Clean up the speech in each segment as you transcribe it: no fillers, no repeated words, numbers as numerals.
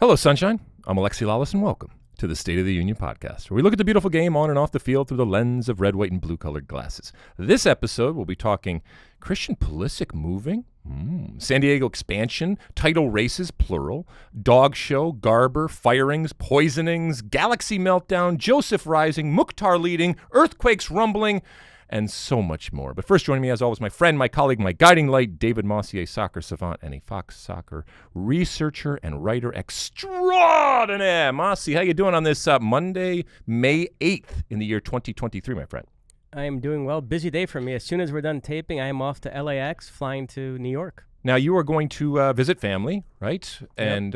Hello, Sunshine. I'm Alexi, Lalas, and welcome to the State of the Union podcast, where we look at the beautiful game on and off the field through the lens of red, white, and blue-colored glasses. This episode, we'll be talking Christian Pulisic moving, San Diego expansion, title races, plural, dog show, Garber, firings, poisonings, galaxy meltdown, Joseph rising, Mukhtar leading, earthquakes rumbling, and so much more. But first, joining me, as always, my friend, my colleague, my guiding light, David Mosse, a soccer savant and a Fox soccer researcher and writer extraordinaire. Mosse, how you doing on this Monday, May 8th in the year 2023, my friend? I am doing well. Busy day for me. As soon as we're done taping, I am off to LAX, flying to New York. Now, you are going to visit family, right? Yep. And,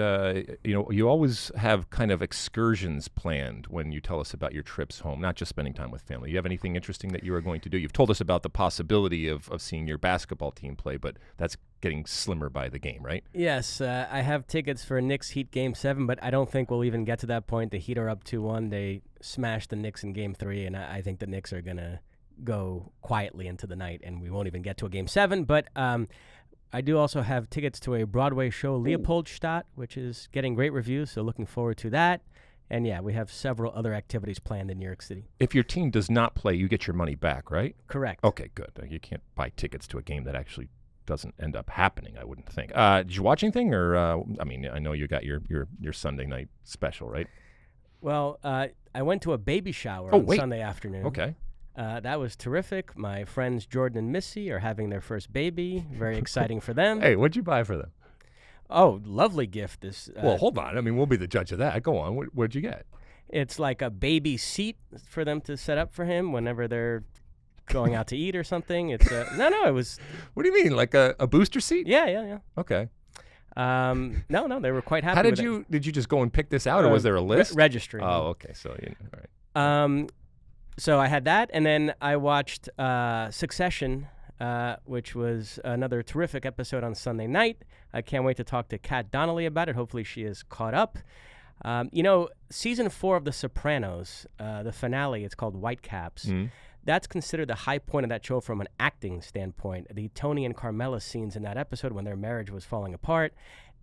you always have kind of excursions planned when you tell us about your trips home, not just spending time with family. You have anything interesting that you are going to do? You've told us about the possibility of seeing your basketball team play, but that's getting slimmer by the game, right? Yes, I have tickets for Knicks Heat Game 7, but I don't think we'll even get to that point. The Heat are up 2-1. They smashed the Knicks in Game 3, and I think the Knicks are going to go quietly into the night, and we won't even get to a Game 7. But I do also have tickets to a Broadway show, Leopoldstadt, which is getting great reviews, so looking forward to that. And yeah, we have several other activities planned in New York City. If your team does not play, you get your money back, right? Correct. Okay, good. You can't buy tickets to a game that actually doesn't end up happening, I wouldn't think. Did you watch anything? Or, I know you got your Sunday night special, right? Well, I went to a baby shower on Sunday afternoon. Okay. That was terrific. My friends Jordan and Missy are having their first baby. Very exciting for them. Hey, what'd you buy for them? Oh, lovely gift. Well, hold on. We'll be the judge of that. Go on. What'd you get? It's like a baby seat for them to set up for him whenever they're going out to eat or something. It's no, it was. What do you mean, like a booster seat? Yeah. Okay. No, they were quite happy. How did you just go and pick this out, or was there a list? Registering. Oh, okay. So, all right. So I had that, and then I watched Succession, which was another terrific episode on Sunday night. I can't wait to talk to Kat Donnelly about it. Hopefully she is caught up. Season 4 of The Sopranos, the finale, it's called Whitecaps. Mm-hmm. That's considered the high point of that show from an acting standpoint. The Tony and Carmela scenes in that episode when their marriage was falling apart.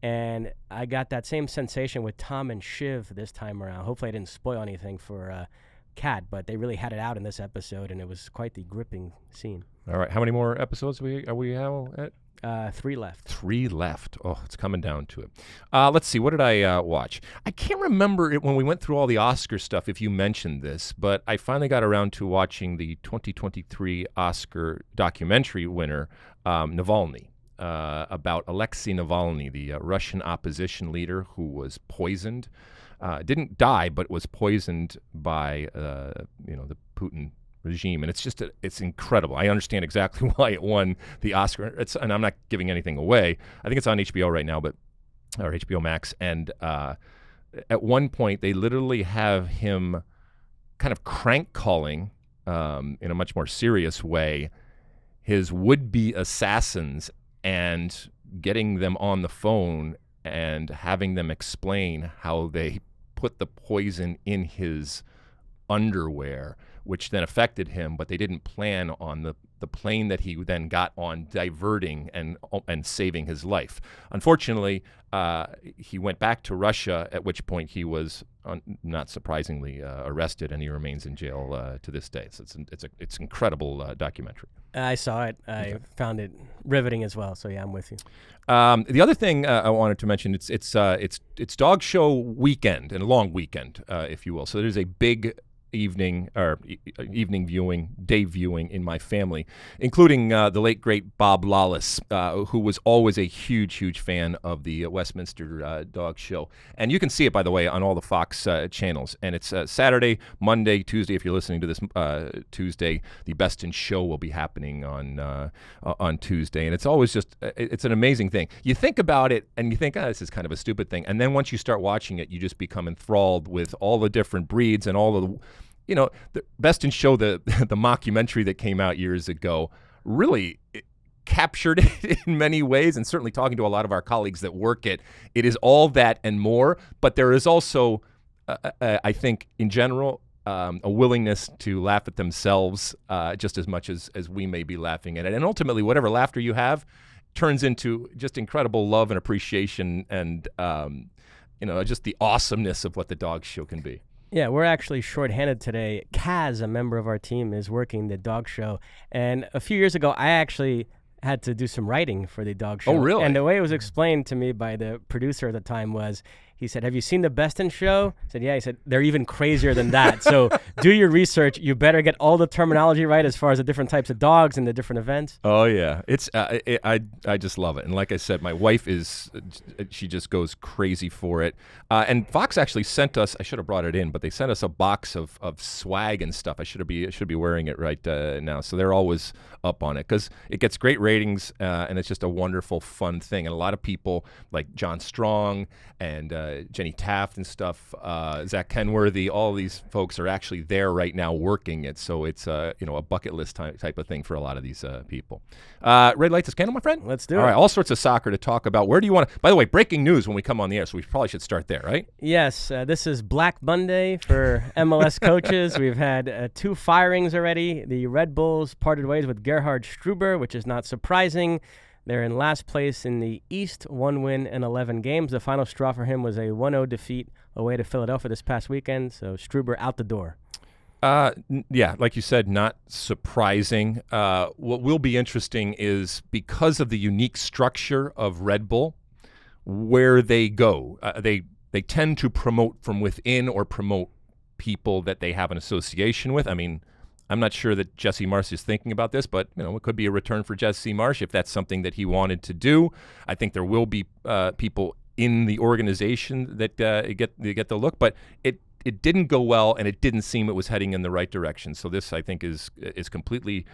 And I got that same sensation with Tom and Shiv this time around. Hopefully I didn't spoil anything for Cat, but they really had it out in this episode, and it was quite the gripping scene. All right, how many more episodes are we at? 3 left. 3 left. Oh, it's coming down to it. Let's see, what did I watch? I can't remember it when we went through all the Oscar stuff if you mentioned this, but I finally got around to watching the 2023 Oscar documentary winner, Navalny, about Alexei Navalny, the Russian opposition leader who was poisoned. Didn't die, but was poisoned by the Putin regime, and it's incredible. I understand exactly why it won the Oscar. And I'm not giving anything away. I think it's on HBO right now, or HBO Max. And at one point, they literally have him kind of crank calling in a much more serious way his would-be assassins and getting them on the phone and having them explain how they put the poison in his underwear, which then affected him, but they didn't plan on the plane that he then got on diverting and saving his life. Unfortunately, he went back to Russia, at which point he was, not surprisingly, arrested, and he remains in jail to this day. So it's incredible documentary. I saw it. I found it riveting as well. So yeah, I'm with you. The other thing I wanted to mention, it's dog show weekend, and a long weekend, if you will. So there's a big evening viewing, day viewing in my family, including the late great Bob Lalas, who was always a huge fan of the Westminster Dog Show. And you can see it, by the way, on all the Fox channels. And it's Saturday, Monday, Tuesday. If you're listening to this Tuesday, the Best in Show will be happening on Tuesday. And it's always it's an amazing thing. You think about it and you think, this is kind of a stupid thing. And then once you start watching it, you just become enthralled with all the different breeds and all of the the Best in Show, the mockumentary that came out years ago, really captured it in many ways. And certainly talking to a lot of our colleagues that work it is all that and more. But there is also, I think, in general, a willingness to laugh at themselves just as much as we may be laughing at it. And ultimately, whatever laughter you have turns into just incredible love and appreciation and just the awesomeness of what the dog show can be. Yeah, we're actually shorthanded today. Kaz, a member of our team, is working the dog show. And a few years ago, I actually had to do some writing for the dog show. Oh, really? And the way it was explained to me by the producer at the time was, he said, "Have you seen the Best in Show?" I said, "Yeah." He said, "They're even crazier than that. So do your research. You better get all the terminology right as far as the different types of dogs and the different events." Oh, yeah. It's I just love it. And like I said, my wife she just goes crazy for it. And Fox actually sent us, I should have brought it in, but they sent us a box of swag and stuff. I should be wearing it right now. So they're always up on it because it gets great ratings and it's just a wonderful, fun thing. And a lot of people like John Strong and Jenny Taft and stuff, Zach Kenworthy, all these folks are actually there right now working it. So it's a bucket list type of thing for a lot of these people. Red light to scandal, my friend. Let's do it. All right, all sorts of soccer to talk about. Where do you want to? By the way, breaking news when we come on the air, so we probably should start there, right? Yes, this is Black Monday for MLS coaches. We've had 2 firings already. The Red Bulls parted ways with Gerhard Struber, which is not surprising. They're in last place in the East, 1 win in 11 games. The final straw for him was a 1-0 defeat away to Philadelphia this past weekend, so Struber out the door. Yeah, like you said, not surprising. What will be interesting is because of the unique structure of Red Bull, where they go. They tend to promote from within or promote people that they have an association with. I mean, I'm not sure that Jesse Marsh is thinking about this, but it could be a return for Jesse Marsh if that's something that he wanted to do. I think there will be people in the organization that get the look, but it didn't go well, and it didn't seem it was heading in the right direction. So this, I think, is completely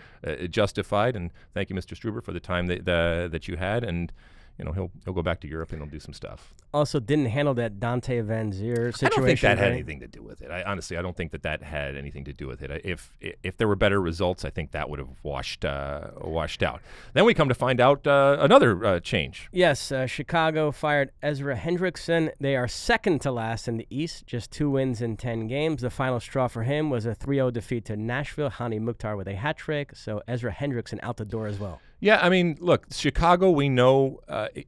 justified. And thank you, Mr. Struber, for the time that you had. And he'll go back to Europe and he'll do some stuff. Also, didn't handle that Dante Van Zier situation. I don't think that had anything to do with it. I don't think that had anything to do with it. If there were better results, I think that would have washed out. Then we come to find out another change. Yes, Chicago fired Ezra Hendrickson. They are second to last in the East, just 2 wins in 10 games. The final straw for him was a 3-0 defeat to Nashville. Hani Mukhtar with a hat trick. So Ezra Hendrickson out the door as well. Yeah, I mean, look, Chicago, we know,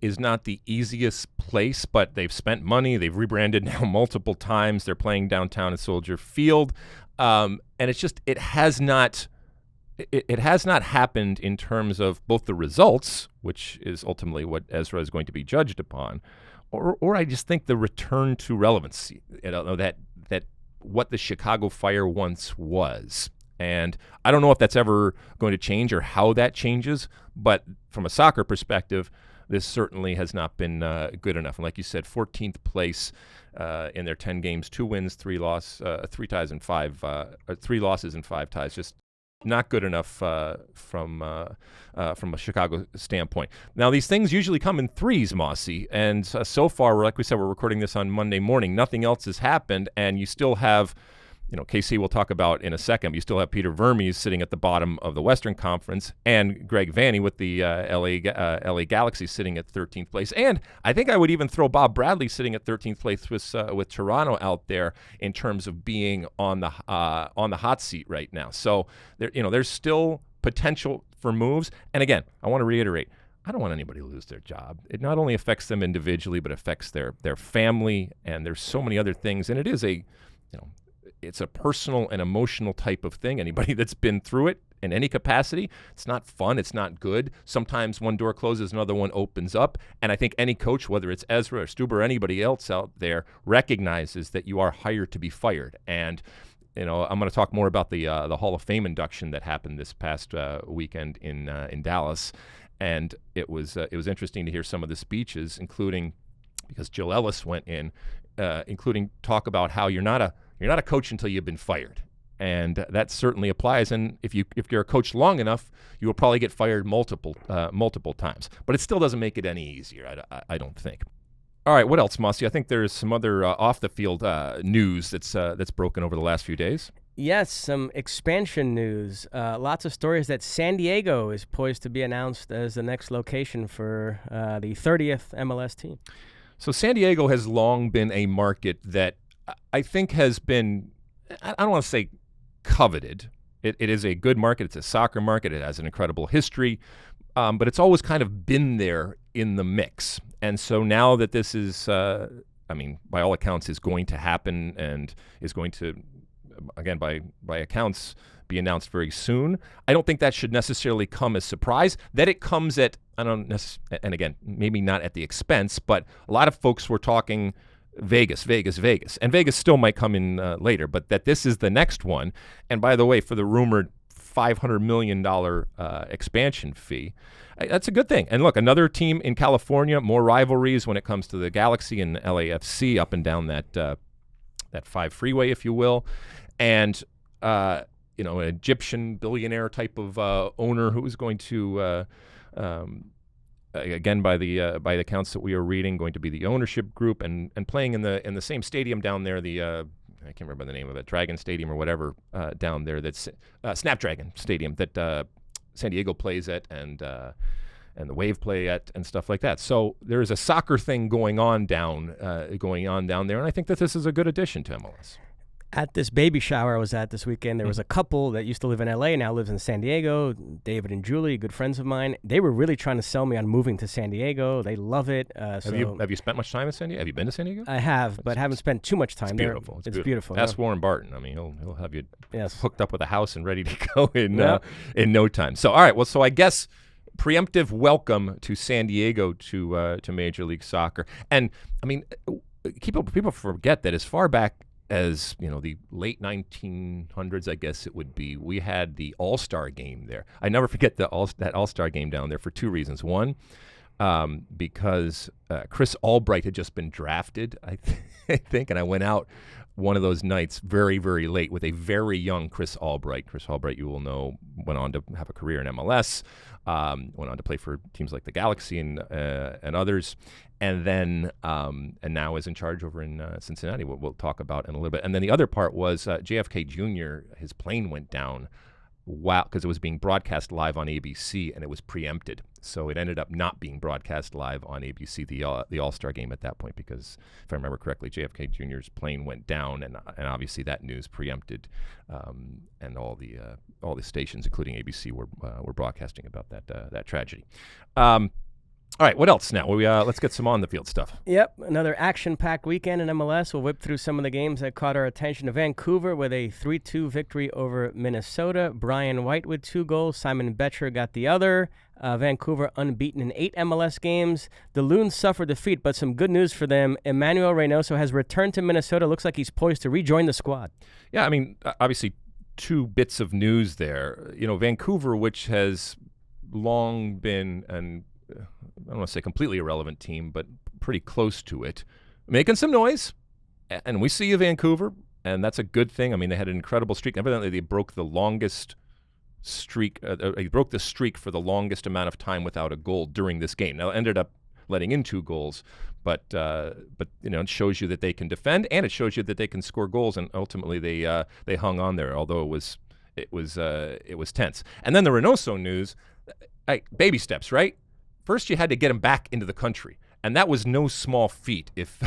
is not the easiest place, but they've spent money. They've rebranded now multiple times. They're playing downtown at Soldier Field. And it's just, it has not happened in terms of both the results, which is ultimately what Ezra is going to be judged upon, or I just think the return to relevancy, that what the Chicago Fire once was. And I don't know if that's ever going to change or how that changes, but from a soccer perspective, this certainly has not been good enough. And like you said, 14th place in their 10 games, 2 wins, 3 ties, and 3 losses and 5 ties. Just not good enough from a Chicago standpoint. Now, these things usually come in threes, Mosse, and so far, like we said, we're recording this on Monday morning. Nothing else has happened, and you still have. KC we'll talk about in a second. But you still have Peter Vermes sitting at the bottom of the Western Conference, and Greg Vanney with the LA Galaxy sitting at 13th place. And I think I would even throw Bob Bradley sitting at 13th place with Toronto out there in terms of being on the hot seat right now. So there's still potential for moves. And again, I want to reiterate, I don't want anybody to lose their job. It not only affects them individually, but affects their family, and there's so many other things. And it is it's a personal and emotional type of thing. Anybody that's been through it in any capacity, it's not fun. It's not good. Sometimes one door closes, another one opens up. And I think any coach, whether it's Ezra or Stuber or anybody else out there, recognizes that you are hired to be fired. And I'm going to talk more about the Hall of Fame induction that happened this past weekend in Dallas. And it was interesting to hear some of the speeches, including because Jill Ellis went in, including talk about how you're not a coach until you've been fired, and that certainly applies. And if you're a coach long enough, you will probably get fired multiple times. But it still doesn't make it any easier, I don't think. All right, what else, Mosse? I think there's some other off the field news that's broken over the last few days. Yes, some expansion news. Lots of stories that San Diego is poised to be announced as the next location for the 30th MLS team. So San Diego has long been a market that I think has been, I don't want to say coveted. It is a good market. It's a soccer market. It has an incredible history, but it's always kind of been there in the mix. And so now that this is I mean, by all accounts, is going to happen and is going to, again, by accounts, be announced very soon. I don't think that should necessarily come as surprise. That it comes at, and again, maybe not at the expense, but a lot of folks were talking Vegas, and Vegas still might come in later, but that this is the next one. And by the way, for the rumored $500 million expansion fee, that's a good thing. And look, another team in California, more rivalries when it comes to the Galaxy and the LAFC up and down that 5 freeway, if you will. And, an Egyptian billionaire type of owner who is going to, again, by the accounts that we are reading, going to be the ownership group and playing in the same stadium down there, I can't remember the name of it, Dragon Stadium or whatever down there. That's Snapdragon Stadium that San Diego plays at and the Wave play at and stuff like that. So there is a soccer thing going on down there, and I think that this is a good addition to MLS. At this baby shower I was at this weekend, there was a couple that used to live in LA, now lives in San Diego, David and Julie, good friends of mine. They were really trying to sell me on moving to San Diego. They love it. Have you spent much time in San Diego? Have you been to San Diego? I have, but haven't spent too much time there. Beautiful. It's beautiful. Ask Warren Barton. I mean, he'll have you Yes. hooked up with a house and ready to go in no time. So, all right. Well, so I guess preemptive welcome to San Diego to Major League Soccer. And, I mean, people forget that as far back as the late 1900s, I guess it would be, we had the All-Star game there. I never forget that All-Star game down there for 2 reasons. One, because Chris Albright had just been drafted, I think, and I went out one of those nights very, very late with a very young Chris Albright. Chris Albright, you will know, went on to have a career in MLS, went on to play for teams like the Galaxy and others, and then and now is in charge over in Cincinnati. We'll talk about in a little bit. And then the other part was JFK Jr., his plane went down because it was being broadcast live on ABC and it was preempted. So it ended up not being broadcast live on ABC, the All-Star game at that point, because if I remember correctly, JFK Jr.'s plane went down, and obviously that news preempted, and all the stations, including ABC, were broadcasting about that tragedy. All right, what else now? Let's get some on-the-field stuff. Yep, another action-packed weekend in MLS. We'll whip through some of the games that caught our attention. Vancouver with a 3-2 victory over Minnesota. Brian White with 2 goals. Simon Betcher got the other. Vancouver unbeaten in 8 MLS games. The Loons suffered defeat, but some good news for them. Emmanuel Reynoso has returned to Minnesota. Looks like he's poised to rejoin the squad. Yeah, I mean, obviously 2 bits of news there. Vancouver, which has long been I don't want to say completely irrelevant team, but pretty close to it, making some noise. And we see you, Vancouver, and that's a good thing. I mean, they had an incredible streak. Evidently, they broke the longest streak. They broke the streak for the longest amount of time without a goal during this game. Now, it ended up letting in 2 goals, but it shows you that they can defend, and it shows you that they can score goals. And ultimately, they hung on there, although it was tense. And then the Reynoso news, baby steps, right? First, you had to get him back into the country, and that was no small feat if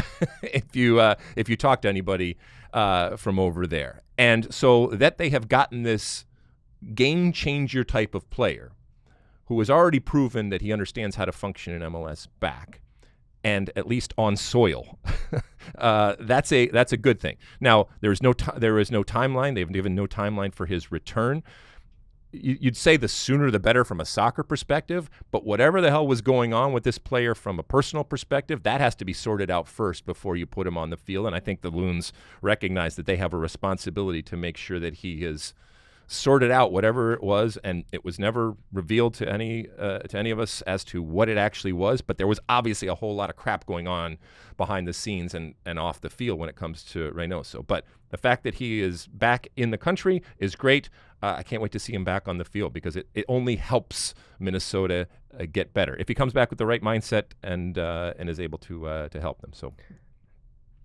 you talk to anybody from over there. And so that they have gotten this game changer type of player who has already proven that he understands how to function in MLS back, and at least on soil, that's a good thing. Now there is no timeline. They've given no timeline for his return. You'd say the sooner the better from a soccer perspective, but whatever the hell was going on with this player from a personal perspective, that has to be sorted out first before you put him on the field. And I think the Loons recognize that they have a responsibility to make sure that he is sorted out, whatever it was, and it was never revealed to any of us as to what it actually was, but there was obviously a whole lot of crap going on behind the scenes and off the field when it comes to Reynoso. But the fact that he is back in the country is great. I can't wait to see him back on the field because it only helps Minnesota get better if he comes back with the right mindset and is able to help them. So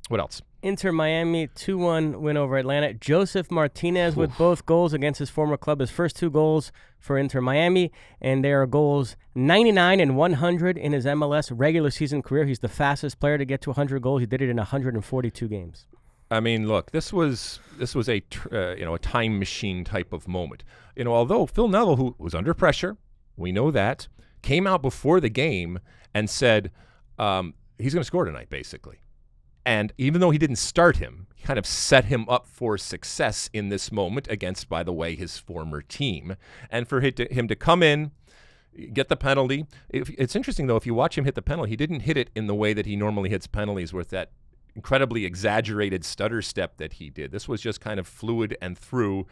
what else? Inter Miami 2-1 win over Atlanta. Joseph Martinez with both goals against his former club. His first 2 goals for Inter Miami, and they are goals 99 and 100 in his MLS regular season career. He's the fastest player to get to 100 goals. He did it in 142 games. I mean, look, this was a time machine type of moment. Although Phil Neville, who was under pressure, we know that, came out before the game and said he's going to score tonight, basically. And even though he didn't start him, he kind of set him up for success in this moment against, by the way, his former team. And for him to come in, get the penalty. It's interesting, though, if you watch him hit the penalty, he didn't hit it in the way that he normally hits penalties with that incredibly exaggerated stutter step that he did. This was just kind of fluid and through.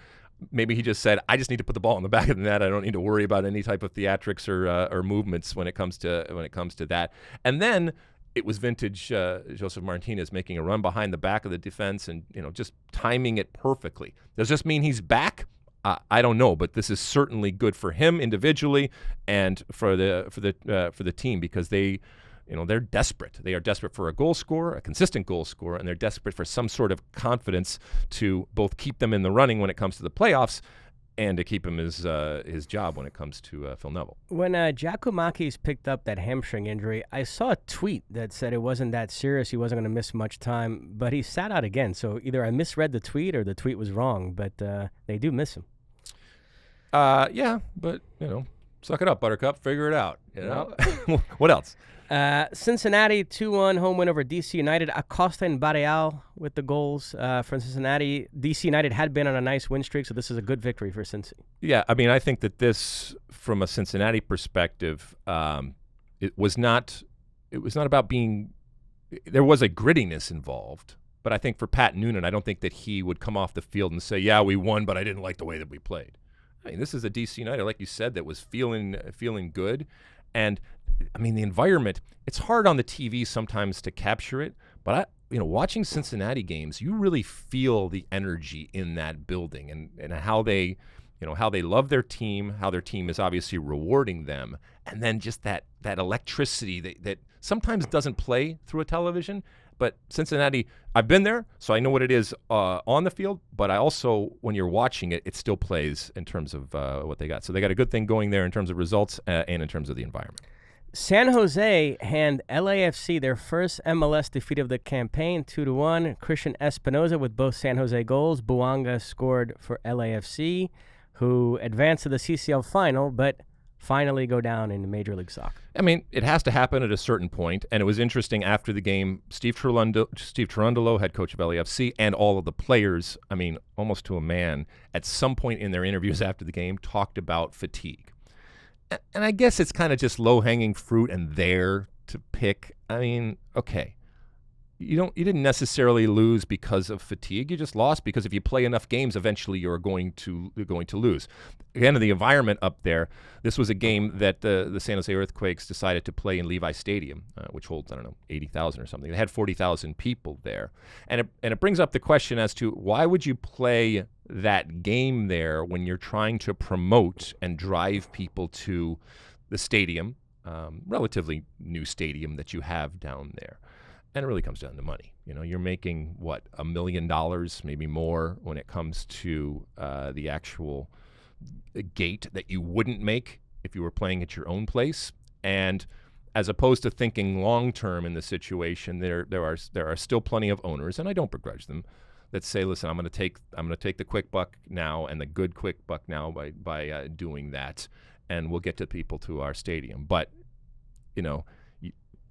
Maybe he just said, I just need to put the ball in the back of the net. I don't need to worry about any type of theatrics or movements when it comes to that. And then it was vintage Josef Martinez making a run behind the back of the defense and just timing it perfectly. Does this mean he's back? I don't know, but this is certainly good for him individually and for the team, because they're desperate. They are desperate for a goal scorer, a consistent goal scorer, and they're desperate for some sort of confidence to both keep them in the running when it comes to the playoffs and to keep him his job when it comes to Phil Neville. When Giacomakis picked up that hamstring injury, I saw a tweet that said it wasn't that serious. He wasn't going to miss much time, but he sat out again. So either I misread the tweet or the tweet was wrong, but they do miss him. Yeah, but, suck it up, Buttercup. Figure it out. What else? Cincinnati 2-1 home win over DC United. Acosta and Barreal with the goals for Cincinnati. DC United had been on a nice win streak, so this is a good victory for Cincy. Yeah, I mean, I think that this, from a Cincinnati perspective, it was not about being. There was a grittiness involved, but I think for Pat Noonan, I don't think that he would come off the field and say, "Yeah, we won, but I didn't like the way that we played." I mean, this is a DC United, like you said, that was feeling good. And, I mean, the environment, it's hard on the TV sometimes to capture it, but, watching Cincinnati games, you really feel the energy in that building and how they love their team, how their team is obviously rewarding them, and then just that electricity that sometimes doesn't play through a television. But Cincinnati, I've been there, so I know what it is on the field, but I also, when you're watching it, it still plays in terms of what they got. So they got a good thing going there in terms of results and in terms of the environment. San Jose hand LAFC their first MLS defeat of the campaign, 2-1. Christian Espinoza with both San Jose goals. Buanga scored for LAFC, who advanced to the CCL final, but finally go down in Major League Soccer. I mean, it has to happen at a certain point, and it was interesting after the game. Steve Cherundolo, head coach of LAFC, and all of the players, I mean, almost to a man, at some point in their interviews after the game, talked about fatigue. And I guess it's kind of just low-hanging fruit and there to pick. I mean, okay. You didn't necessarily lose because of fatigue. You just lost because if you play enough games, eventually you're going to lose. Again, the environment up there. This was a game that the San Jose Earthquakes decided to play in Levi Stadium, which holds 80,000 or something. They had 40,000 people there, and it brings up the question as to why would you play that game there when you're trying to promote and drive people to the stadium, relatively new stadium that you have down there. And it really comes down to money. You're making, what, $1 million, maybe more, when it comes to the actual gate that you wouldn't make if you were playing at your own place. And as opposed to thinking long-term in the situation, there are still plenty of owners, and I don't begrudge them, that say, listen, I'm going to take the quick buck now and the good quick buck now by doing that, and we'll get to people to our stadium. But,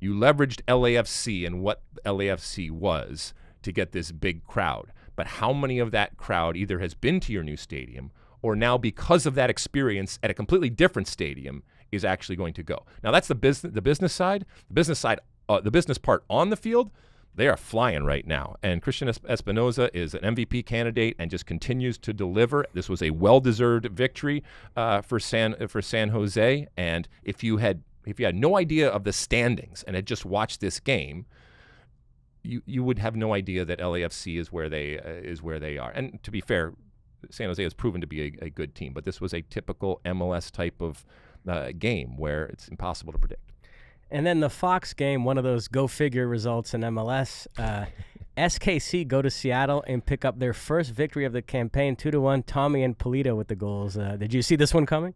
you leveraged LAFC and what LAFC was to get this big crowd. But how many of that crowd either has been to your new stadium or now, because of that experience at a completely different stadium, is actually going to go? Now, that's the business side. The business part on the field, they are flying right now. And Christian Espinoza is an MVP candidate and just continues to deliver. This was a well-deserved victory for San Jose. And if you had no idea of the standings and had just watched this game, you would have no idea that LAFC is where they are. And to be fair, San Jose has proven to be a good team, but this was a typical MLS type of game where it's impossible to predict. And then the Fox game, one of those go-figure results in MLS. SKC go to Seattle and pick up their first victory of the campaign, 2-1. Tommy and Polito with the goals. Did you see this one coming?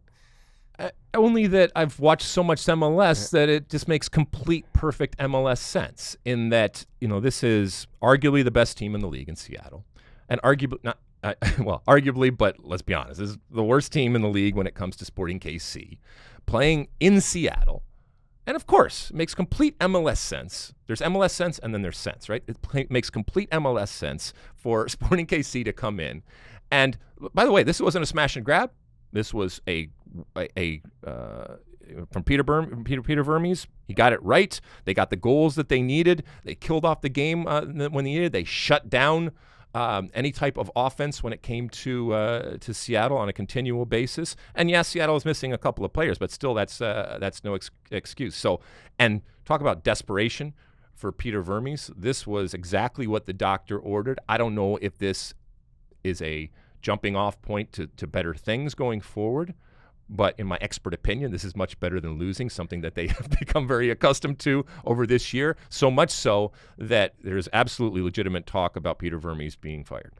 Only that I've watched so much MLS that it just makes complete, perfect MLS sense in that, this is arguably the best team in the league in Seattle. And arguably, but let's be honest, this is the worst team in the league when it comes to Sporting KC. Playing in Seattle, And of course, it makes complete MLS sense. There's MLS sense and then there's sense, right? It makes complete MLS sense for Sporting KC to come in. And by the way, this wasn't a smash and grab. This was from Peter Vermes. He got it right. They got the goals that they needed. They killed off the game when they needed. They shut down any type of offense when it came to Seattle on a continual basis. And yes, Seattle is missing a couple of players, but still, that's no excuse. So, and talk about desperation for Peter Vermes. This was exactly what the doctor ordered. I don't know if this is a jumping off point to better things going forward. But in my expert opinion, this is much better than losing, something that they have become very accustomed to over this year. So much so that there's absolutely legitimate talk about Peter Vermes being fired.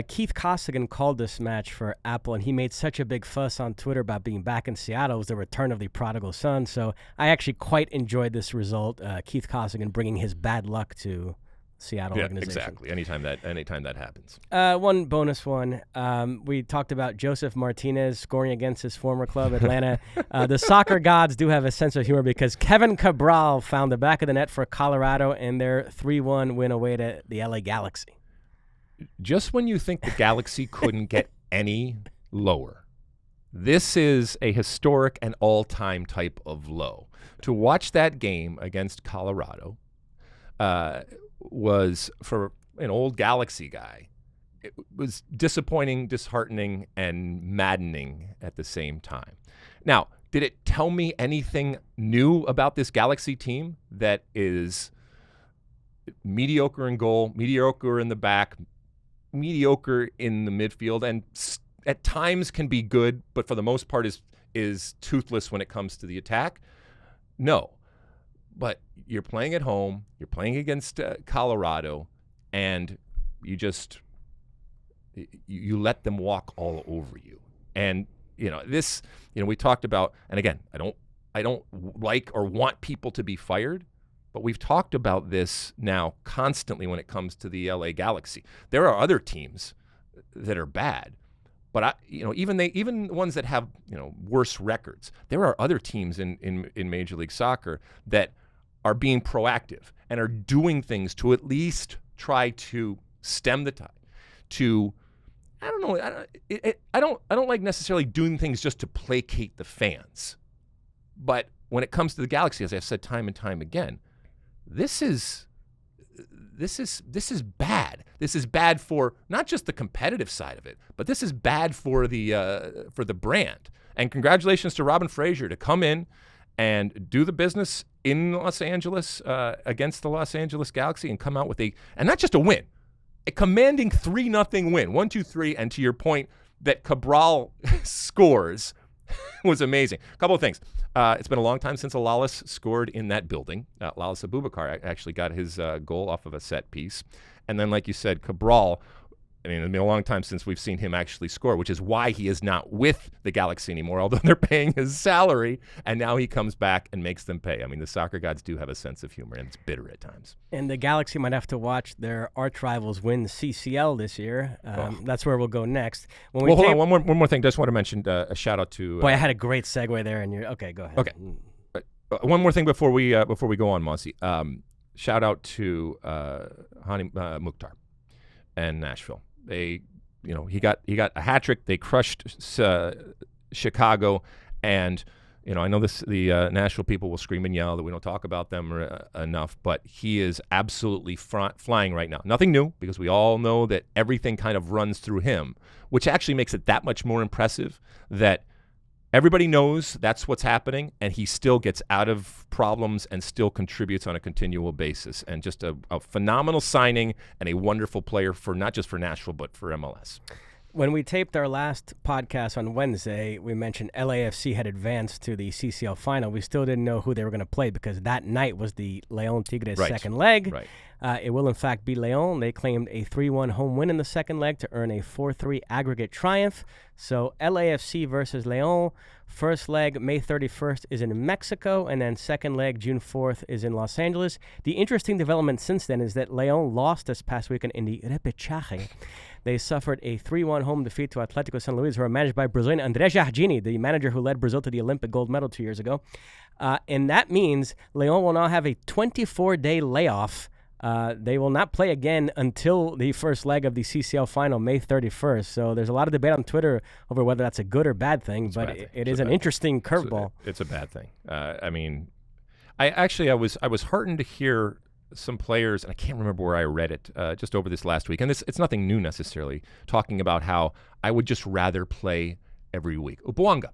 Keith Costigan called this match for Apple, and he made such a big fuss on Twitter about being back in Seattle. It was the return of the prodigal son. So I actually quite enjoyed this result. Keith Costigan bringing his bad luck to Seattle organization. Exactly. Anytime that happens. One bonus one. We talked about Joseph Martinez scoring against his former club, Atlanta. The soccer gods do have a sense of humor because Kevin Cabral found the back of the net for Colorado in their 3-1 win away to the LA Galaxy. Just when you think the Galaxy couldn't get any lower, this is a historic and all-time type of low. To watch that game against Colorado was, for an old Galaxy guy, it was disappointing, disheartening, and maddening at the same time. Now, did it tell me anything new about this Galaxy team that is mediocre in goal, mediocre in the back, mediocre in the midfield, and at times can be good, but for the most part is toothless when it comes to the attack? No. But you're playing at home, you're playing against Colorado, and you let them walk all over you. And we talked about, and again, I don't like or want people to be fired, but we've talked about this now constantly when it comes to the LA Galaxy. There are other teams that are bad, but even ones that have worse records. There are other teams in Major League Soccer that are being proactive and are doing things to at least try to stem the tide. I don't like necessarily doing things just to placate the fans, but when it comes to the Galaxy, as I've said time and time again, this is bad. This is bad for not just the competitive side of it, but this is bad for the brand. And congratulations to Robin Fraser to come in and do the business in Los Angeles against the Los Angeles Galaxy and come out with and not just a win, a commanding 3-0 win, 1-2-3. And to your point that Cabral scores was amazing. A couple of things. It's been a long time since a Lalas scored in that building. Lalas Abubakar actually got his goal off of a set piece. And then, like you said, Cabral, it's been a long time since we've seen him actually score, which is why he is not with the Galaxy anymore, although they're paying his salary, and now he comes back and makes them pay. The soccer gods do have a sense of humor, and it's bitter at times. And the Galaxy might have to watch their arch rivals win CCL this year. That's where we'll go next. Hold on, one more thing. Just want to mention a shout-out to... Boy, I had a great segue there, and okay, go ahead. Okay. One more thing before we go on, Mosse. Shout-out to Hani Mukhtar and Nashville. He got a hat trick. They crushed Chicago, and I know the Nashville people will scream and yell that we don't talk about them enough, but he is absolutely flying right now. Nothing new, because we all know that everything kind of runs through him, which actually makes it that much more impressive that everybody knows that's what's happening, and he still gets out of problems and still contributes on a continual basis. And just a phenomenal signing and a wonderful player for not just for Nashville, but for MLS. When we taped our last podcast on Wednesday, we mentioned LAFC had advanced to the CCL final. We still didn't know who they were going to play because that night was the Leon Tigres second leg. Right. It will, in fact, be Lyon. They claimed a 3-1 home win in the second leg to earn a 4-3 aggregate triumph. So LAFC versus Lyon. First leg, May 31st, is in Mexico, and then second leg, June 4th, is in Los Angeles. The interesting development since then is that Lyon lost this past weekend in the repechaje. They suffered a 3-1 home defeat to Atlético San Luis, who are managed by Brazilian André Jardine, the manager who led Brazil to the Olympic gold medal 2 years ago. And that means Lyon will now have a 24-day layoff. They will not play again until the first leg of the CCL final, May 31st. So there's a lot of debate on Twitter over whether that's a good or bad thing, but it is an interesting curveball. It's a bad thing. I mean, I was heartened to hear some players, and I can't remember where I read it, just over this last week, and it's nothing new necessarily, talking about how I would just rather play every week. Ubuanga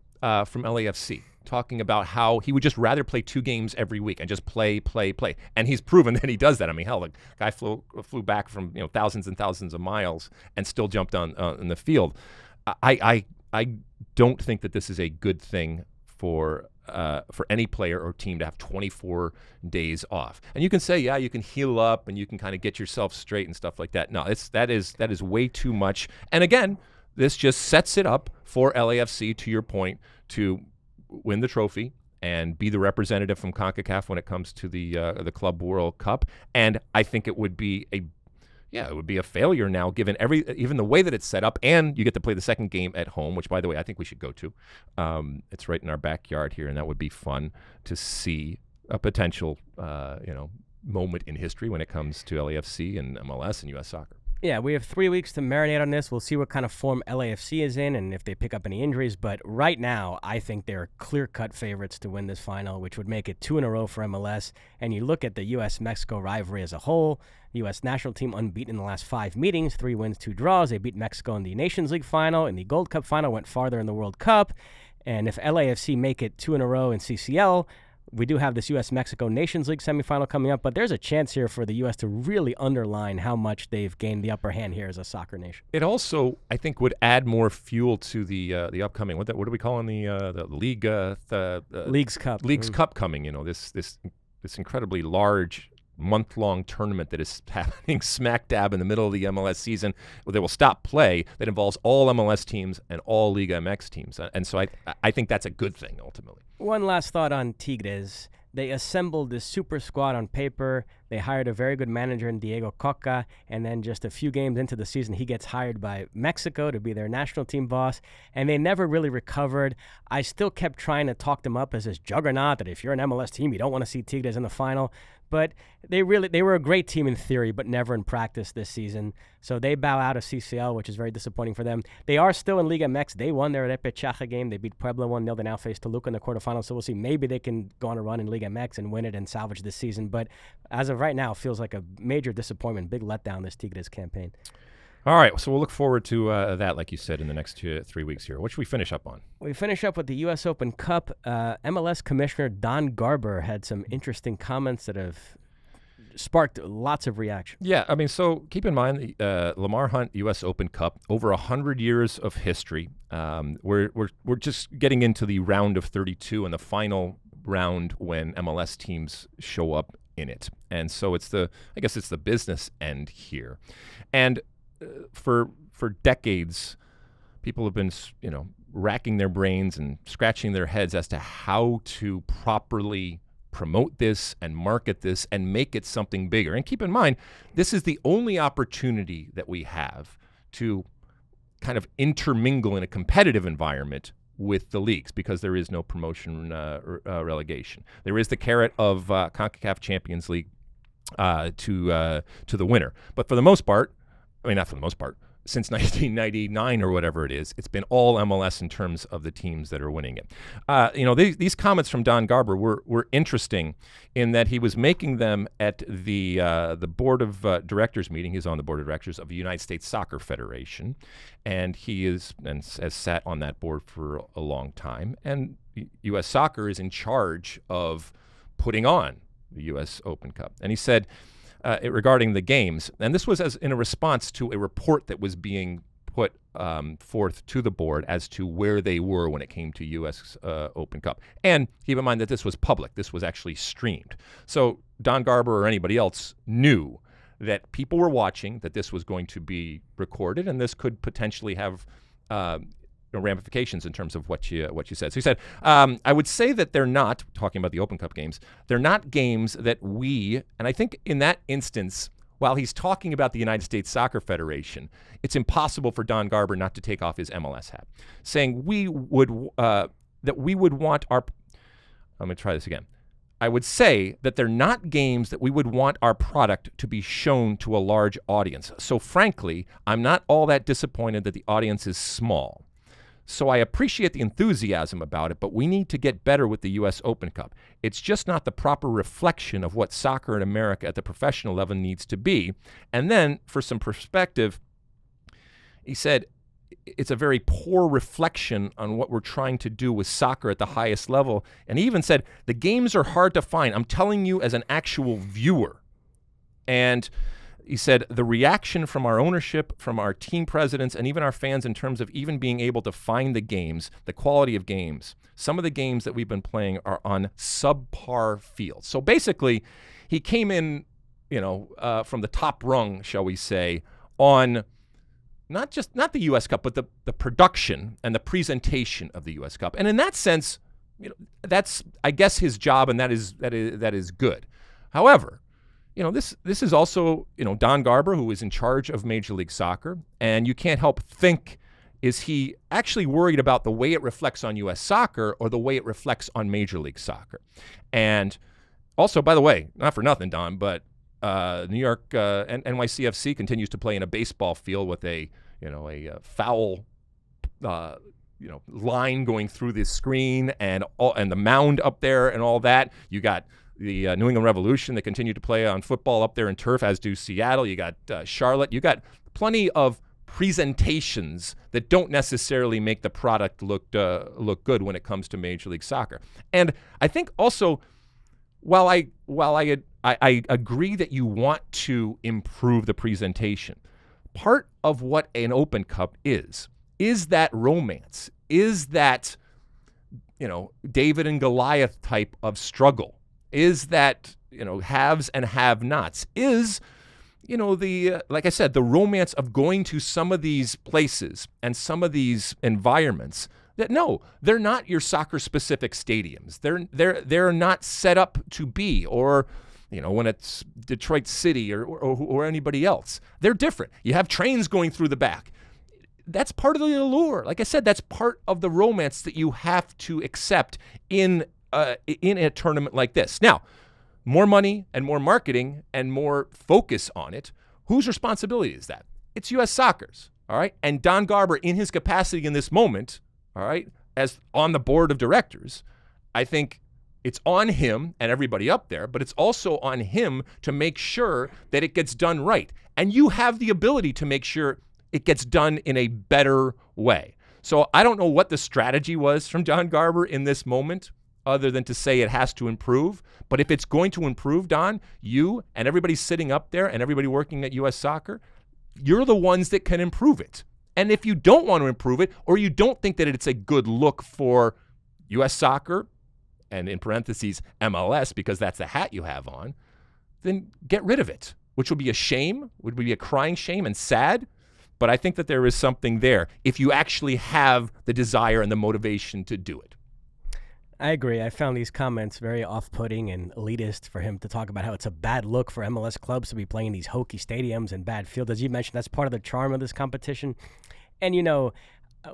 from LAFC, talking about how he would just rather play 2 games every week and just play. And he's proven that he does that. I mean, hell, the guy flew back from thousands and thousands of miles and still jumped on in the field. I don't think that this is a good thing for any player or team to have 24 days off. And you can say, yeah, you can heal up and you can kind of get yourself straight and stuff like that. No, that is way too much. And again, this just sets it up for LAFC, to your point, to win the trophy and be the representative from CONCACAF when it comes to the Club World Cup. And I think it would be a failure now, given even the way that it's set up, and you get to play the second game at home, which, by the way, I think we should go to. It's right in our backyard here, and that would be fun to see a potential, moment in history when it comes to LAFC and MLS and U.S. soccer. Yeah, we have 3 weeks to marinate on this. We'll see what kind of form LAFC is in and if they pick up any injuries. But right now, I think they're clear-cut favorites to win this final, which would make it 2 in a row for MLS. And you look at the U.S.-Mexico rivalry as a whole. The U.S. national team unbeaten in the last 5 meetings, 3 wins, 2 draws. They beat Mexico in the Nations League final. In the Gold Cup final, went farther in the World Cup. And if LAFC make it 2 in a row in CCL, we do have this U.S.-Mexico Nations League semifinal coming up, but there's a chance here for the U.S. to really underline how much they've gained the upper hand here as a soccer nation. It also, I think, would add more fuel to the upcoming. What are we calling the league? Leagues Cup. Leagues Cup coming. This incredibly large month-long tournament that is happening smack dab in the middle of the MLS season. They will stop play. That involves all MLS teams and all Liga MX teams, and so I think that's a good thing ultimately. One last thought on Tigres. They assembled this super squad on paper. They hired a very good manager in Diego Coca, and then just a few games into the season, he gets hired by Mexico to be their national team boss, and they never really recovered. I still kept trying to talk them up as this juggernaut that if you're an MLS team, you don't want to see Tigres in the final. But they were a great team in theory, but never in practice this season. So they bow out of CCL, which is very disappointing for them. They are still in Liga MX. They won their repechaje game. They beat Puebla 1-0. They now face Toluca in the quarterfinals. So we'll see. Maybe they can go on a run in Liga MX and win it and salvage this season. But as of right now, it feels like a major disappointment, big letdown, this Tigres campaign. All right, so we'll look forward to that, like you said, in the next 3 weeks here. What should we finish up on? We finish up with the U.S. Open Cup. MLS Commissioner Don Garber had some interesting comments that have sparked lots of reaction. Yeah, I mean, so keep in mind the Lamar Hunt U.S. Open Cup, over 100 years of history. We're just getting into the round of 32 and the final round when MLS teams show up in it. And so I guess it's the business end here. And for decades, people have been, racking their brains and scratching their heads as to how to properly promote this and market this and make it something bigger. And keep in mind, this is the only opportunity that we have to kind of intermingle in a competitive environment with the leagues, because there is no promotion relegation. There is the carrot of CONCACAF Champions League to the winner. But for the most part, not for the most part, since 1999 or whatever it is, it's been all MLS in terms of the teams that are winning it. These comments from Don Garber were interesting in that he was making them at the board of directors meeting. He's on the board of directors of the United States Soccer Federation, and he has sat on that board for a long time. And U.S. Soccer is in charge of putting on the U.S. Open Cup. And he said, regarding the games, and this was as in a response to a report that was being put forth to the board as to where they were when it came to U.S. Open Cup. And keep in mind that this was public. This was actually streamed. So Don Garber or anybody else knew that people were watching, that this was going to be recorded, and this could potentially have ramifications in terms of what you said. So he said, I would say that they're not, talking about the Open Cup games, they're not games that we, and I think in that instance, while he's talking about the United States Soccer Federation, it's impossible for Don Garber not to take off his MLS hat, saying that we would want our, I'm going to try this again. I would say that they're not games that we would want our product to be shown to a large audience. So frankly, I'm not all that disappointed that the audience is small. So I appreciate the enthusiasm about it, but we need to get better with the U.S. Open Cup. It's just not the proper reflection of what soccer in America at the professional level needs to be. And then, for some perspective, he said, it's a very poor reflection on what we're trying to do with soccer at the highest level. And he even said, the games are hard to find. I'm telling you as an actual viewer. And he said, the reaction from our ownership, from our team presidents, and even our fans in terms of even being able to find the games, the quality of games, some of the games that we've been playing are on subpar fields. So basically, he came in, from the top rung, shall we say, on not the U.S. Cup, but the production and the presentation of the U.S. Cup. And in that sense, that's, I guess, his job, and that is good. However, this is also, Don Garber, who is in charge of Major League Soccer, and you can't help think, is he actually worried about the way it reflects on U.S. soccer or the way it reflects on Major League Soccer? And also, by the way, not for nothing, Don, but New York and NYCFC continues to play in a baseball field with a foul line going through the screen and the mound up there and all that. You got the New England Revolution that continue to play on football up there in turf, as do Seattle. You got Charlotte. You got plenty of presentations that don't necessarily make the product look good when it comes to Major League Soccer. And I think also, while I agree that you want to improve the presentation, part of what an Open Cup is that romance, is that David and Goliath type of struggle, is that haves and have-nots, is like I said, the romance of going to some of these places and some of these environments that, no, they're not your soccer-specific stadiums. They're not set up to be, or when it's Detroit City or anybody else. They're different. You have trains going through the back. That's part of the allure. Like I said, that's part of the romance that you have to accept in a tournament like this. Now, more money and more marketing and more focus on it. Whose responsibility is that? It's U.S. Soccer's, all right? And Don Garber, in his capacity in this moment, all right, as on the board of directors, I think it's on him and everybody up there, but it's also on him to make sure that it gets done right. And you have the ability to make sure it gets done in a better way. So I don't know what the strategy was from Don Garber in this moment, other than to say it has to improve. But if it's going to improve, Don, you and everybody sitting up there and everybody working at U.S. Soccer, you're the ones that can improve it. And if you don't want to improve it, or you don't think that it's a good look for U.S. Soccer, and in parentheses, MLS, because that's the hat you have on, then get rid of it, which would be a shame, would be a crying shame and sad. But I think that there is something there if you actually have the desire and the motivation to do it. I agree. I found these comments very off-putting and elitist for him to talk about how it's a bad look for MLS clubs to be playing these hokey stadiums and bad fields. As you mentioned, that's part of the charm of this competition. And,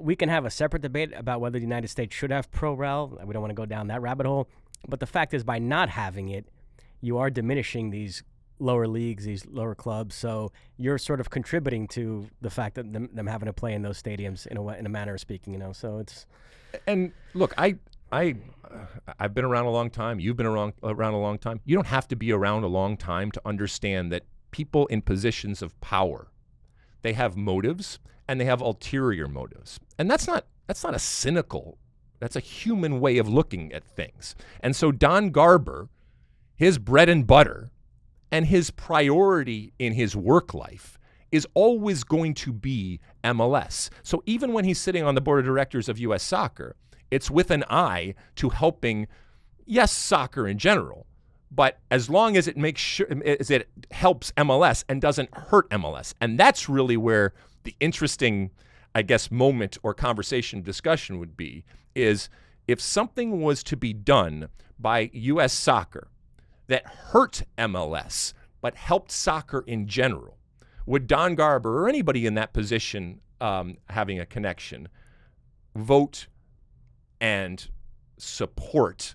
we can have a separate debate about whether the United States should have pro-rel. We don't want to go down that rabbit hole. But the fact is, by not having it, you are diminishing these lower leagues, these lower clubs. So you're sort of contributing to the fact that them having to play in those stadiums in a manner of speaking, So it's... And look, I've been around a long time. You've been around a long time. You don't have to be around a long time to understand that people in positions of power, they have motives and they have ulterior motives. And that's not a cynical, that's a human way of looking at things. And so Don Garber, his bread and butter and his priority in his work life is always going to be MLS. So even when he's sitting on the board of directors of U.S. Soccer, it's with an eye to helping, yes, soccer in general, but as long as it makes sure as it helps MLS and doesn't hurt MLS. And that's really where the interesting, I guess, moment or conversation discussion would be, is if something was to be done by U.S. soccer that hurt MLS but helped soccer in general, would Don Garber or anybody in that position having a connection vote and support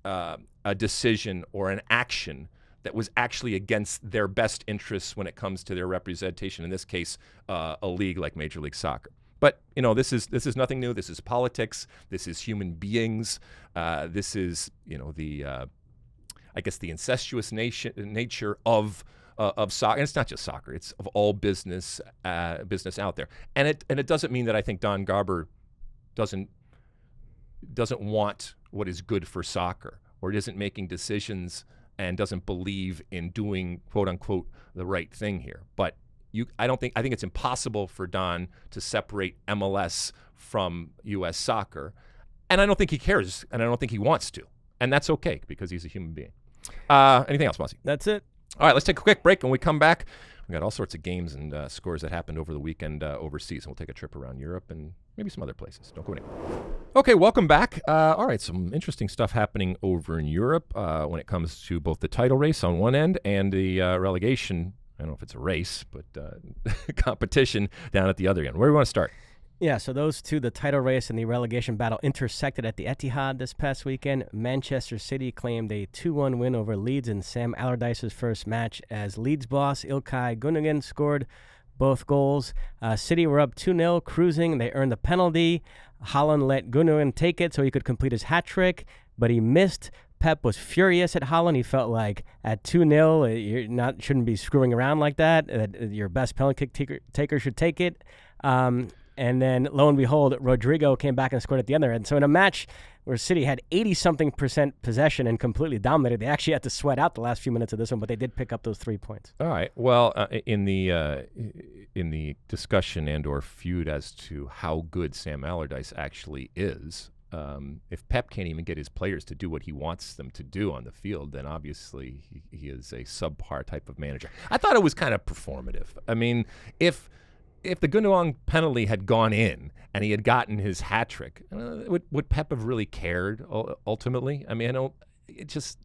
a decision or an action that was actually against their best interests when it comes to their representation, in this case, a league like Major League Soccer? But, this is nothing new. This is politics. This is human beings. This is, I guess, the incestuous nature of soccer. And it's not just soccer. It's of all business out there. And it doesn't mean that I think Don Garber doesn't want what is good for soccer, or isn't making decisions and doesn't believe in doing, quote unquote, the right thing here. But I think it's impossible for Don to separate MLS from U.S. soccer. And I don't think he cares, and I don't think he wants to. And that's okay, because he's a human being. Anything else, Mosse? That's it. All right, let's take a quick break. When we come back, we got all sorts of games and scores that happened over the weekend overseas. And we'll take a trip around Europe and maybe some other places. Don't go anywhere. Okay, welcome back. All right, some interesting stuff happening over in Europe when it comes to both the title race on one end and the relegation. I don't know if it's a race, but competition down at the other end. Where do we want to start? Yeah, so those two, the title race and the relegation battle, intersected at the Etihad this past weekend. Manchester City claimed a 2-1 win over Leeds in Sam Allardyce's first match, as Leeds boss Ilkay Gundogan scored both goals. City were up 2-0, cruising. They earned the penalty. Haaland let Gundogan take it so he could complete his hat trick, but he missed. Pep was furious at Haaland. He felt like at 2-0, shouldn't be screwing around like that. Your best penalty kick taker should take it. And then, lo and behold, Rodrigo came back and scored at the other end. So in a match where City had 80-something% possession and completely dominated, they actually had to sweat out the last few minutes of this one, but they did pick up those 3 points. All right. Well, in the discussion and or feud as to how good Sam Allardyce actually is, if Pep can't even get his players to do what he wants them to do on the field, then obviously he is a subpar type of manager. I thought it was kind of performative. I mean, if the Gundogan penalty had gone in and he had gotten his hat trick, would Pep have really cared ultimately? I mean, it just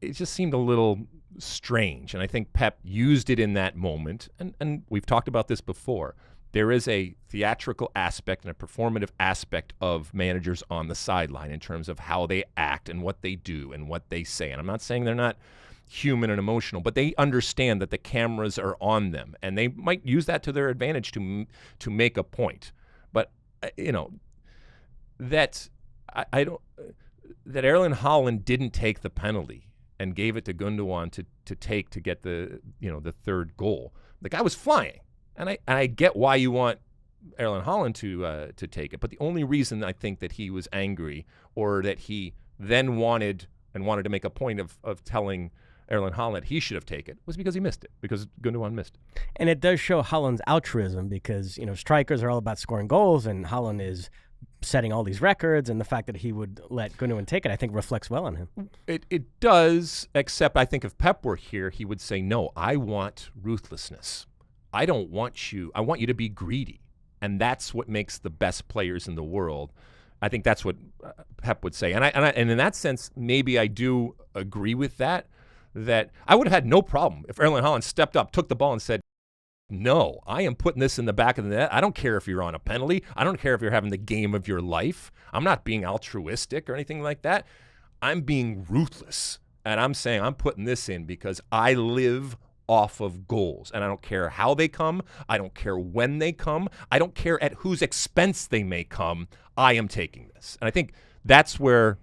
seemed a little strange, and I think Pep used it in that moment. And we've talked about this before. There is a theatrical aspect and a performative aspect of managers on the sideline in terms of how they act and what they do and what they say. And I'm not saying they're not human and emotional, but they understand that the cameras are on them, and they might use that to their advantage to make a point. But that Erling Haaland didn't take the penalty and gave it to Gundogan to get the third goal. The guy was flying, and I get why you want Erling Haaland to take it, but the only reason I think that he was angry, or that he then wanted to make a point of telling Erling Haaland he should have taken, was because he missed it, because Gundogan missed it. And it does show Haaland's altruism, because strikers are all about scoring goals, and Haaland is setting all these records, and the fact that he would let Gundogan take it, I think, reflects well on him. It does, except I think if Pep were here, he would say, no, I want ruthlessness. I want you to be greedy, and that's what makes the best players in the world. I think that's what Pep would say, and in that sense, maybe I do agree with that I would have had no problem if Erling Haaland stepped up, took the ball, and said, no, I am putting this in the back of the net. I don't care if you're on a penalty. I don't care if you're having the game of your life. I'm not being altruistic or anything like that. I'm being ruthless, and I'm saying I'm putting this in because I live off of goals, and I don't care how they come. I don't care when they come. I don't care at whose expense they may come. I am taking this, and I think that's where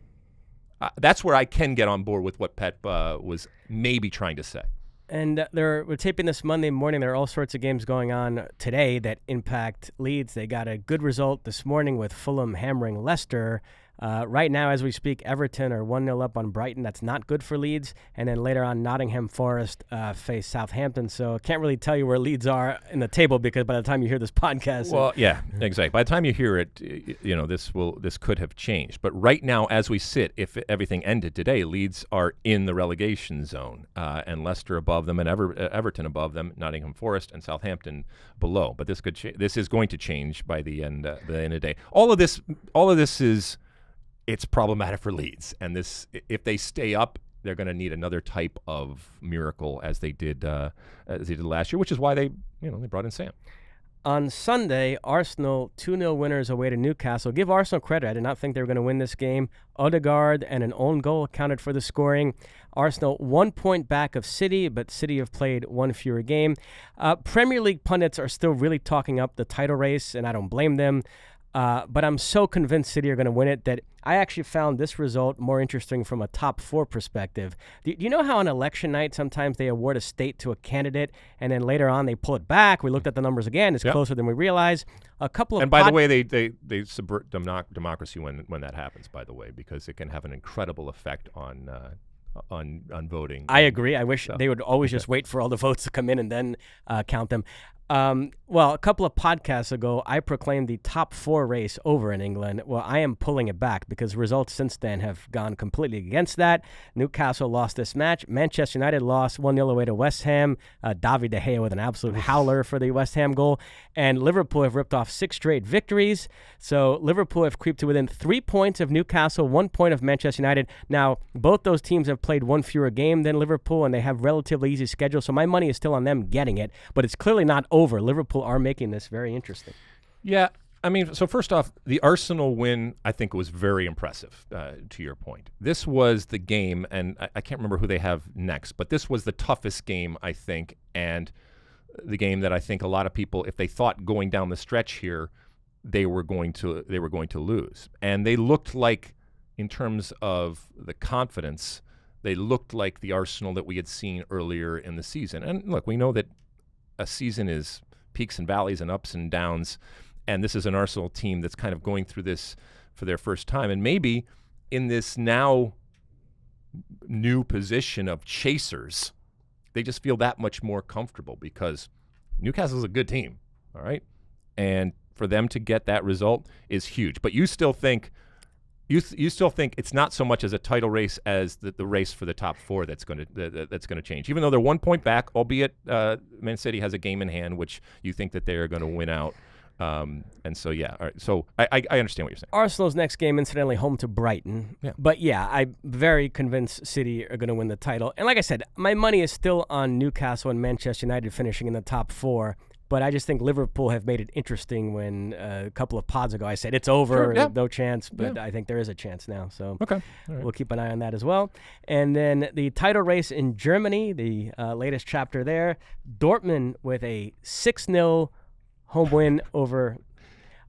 I can get on board with what Pep was maybe trying to say. And we're taping this Monday morning. There are all sorts of games going on today that impact Leeds. They got a good result this morning with Fulham hammering Leicester. Right now, as we speak, Everton are 1-0 up on Brighton. That's not good for Leeds. And then later on, Nottingham Forest face Southampton. So I can't really tell you where Leeds are in the table because by the time you hear this podcast... Well, yeah, exactly. By the time you hear it, this could have changed. But right now, as we sit, if everything ended today, Leeds are in the relegation zone, and Leicester above them, and Everton above them, Nottingham Forest and Southampton below. But this is going to change by the end of the day. All of this is... It's problematic for Leeds, and if they stay up, they're going to need another type of miracle as they did last year, which is why they brought in Sam. On Sunday, Arsenal 2-0 winners away to Newcastle. Give Arsenal credit. I did not think they were going to win this game. Odegaard and an own goal accounted for the scoring. Arsenal 1 point back of City, but City have played one fewer game. Premier League pundits are still really talking up the title race, and I don't blame them. But I'm so convinced City are going to win it that I actually found this result more interesting from a top four perspective. Do you know how on election night sometimes they award a state to a candidate and then later on they pull it back? We looked at the numbers again. It's closer than we realize. And by the way, they subvert democracy when that happens, by the way, because it can have an incredible effect on voting. I agree. I wish they would always just wait for all the votes to come in and then count them. Well, a couple of podcasts ago, I proclaimed the top four race over in England. Well, I am pulling it back because results since then have gone completely against that. Newcastle lost this match. Manchester United lost 1-0 away to West Ham. David De Gea with an absolute howler for the West Ham goal. And Liverpool have ripped off 6 straight victories. So Liverpool have creeped to within 3 points of Newcastle, 1 point of Manchester United. Now, both those teams have played one fewer game than Liverpool, and they have relatively easy schedule. So my money is still on them getting it, but it's clearly not over. Liverpool are making this very interesting. Yeah, I mean, so first off, the Arsenal win, I think, was very impressive, to your point. This was the game, and I can't remember who they have next, but this was the toughest game, I think, and the game that I think a lot of people, if they thought going down the stretch here, they were going to lose. And they looked like, in terms of the confidence, they looked like the Arsenal that we had seen earlier in the season. And look, we know that a season is peaks and valleys and ups and downs, and this is an Arsenal team that's kind of going through this for their first time. And maybe in this now new position of chasers, they just feel that much more comfortable because Newcastle's a good team, all right? And for them to get that result is huge. But you still think it's not so much as a title race as the race for the top four that's going to change. Even though they're 1 point back, albeit Man City has a game in hand, which you think that they are going to win out. And so, yeah. All right. So I understand what you're saying. Arsenal's next game, incidentally, home to Brighton. Yeah. But, yeah, I'm very convinced City are going to win the title. And like I said, my money is still on Newcastle and Manchester United finishing in the top four. But I just think Liverpool have made it interesting when a couple of pods ago I said it's over, no chance. But I think there is a chance now. So we'll keep an eye on that as well. And then the title race in Germany, the latest chapter there, Dortmund with a 6-0 home win over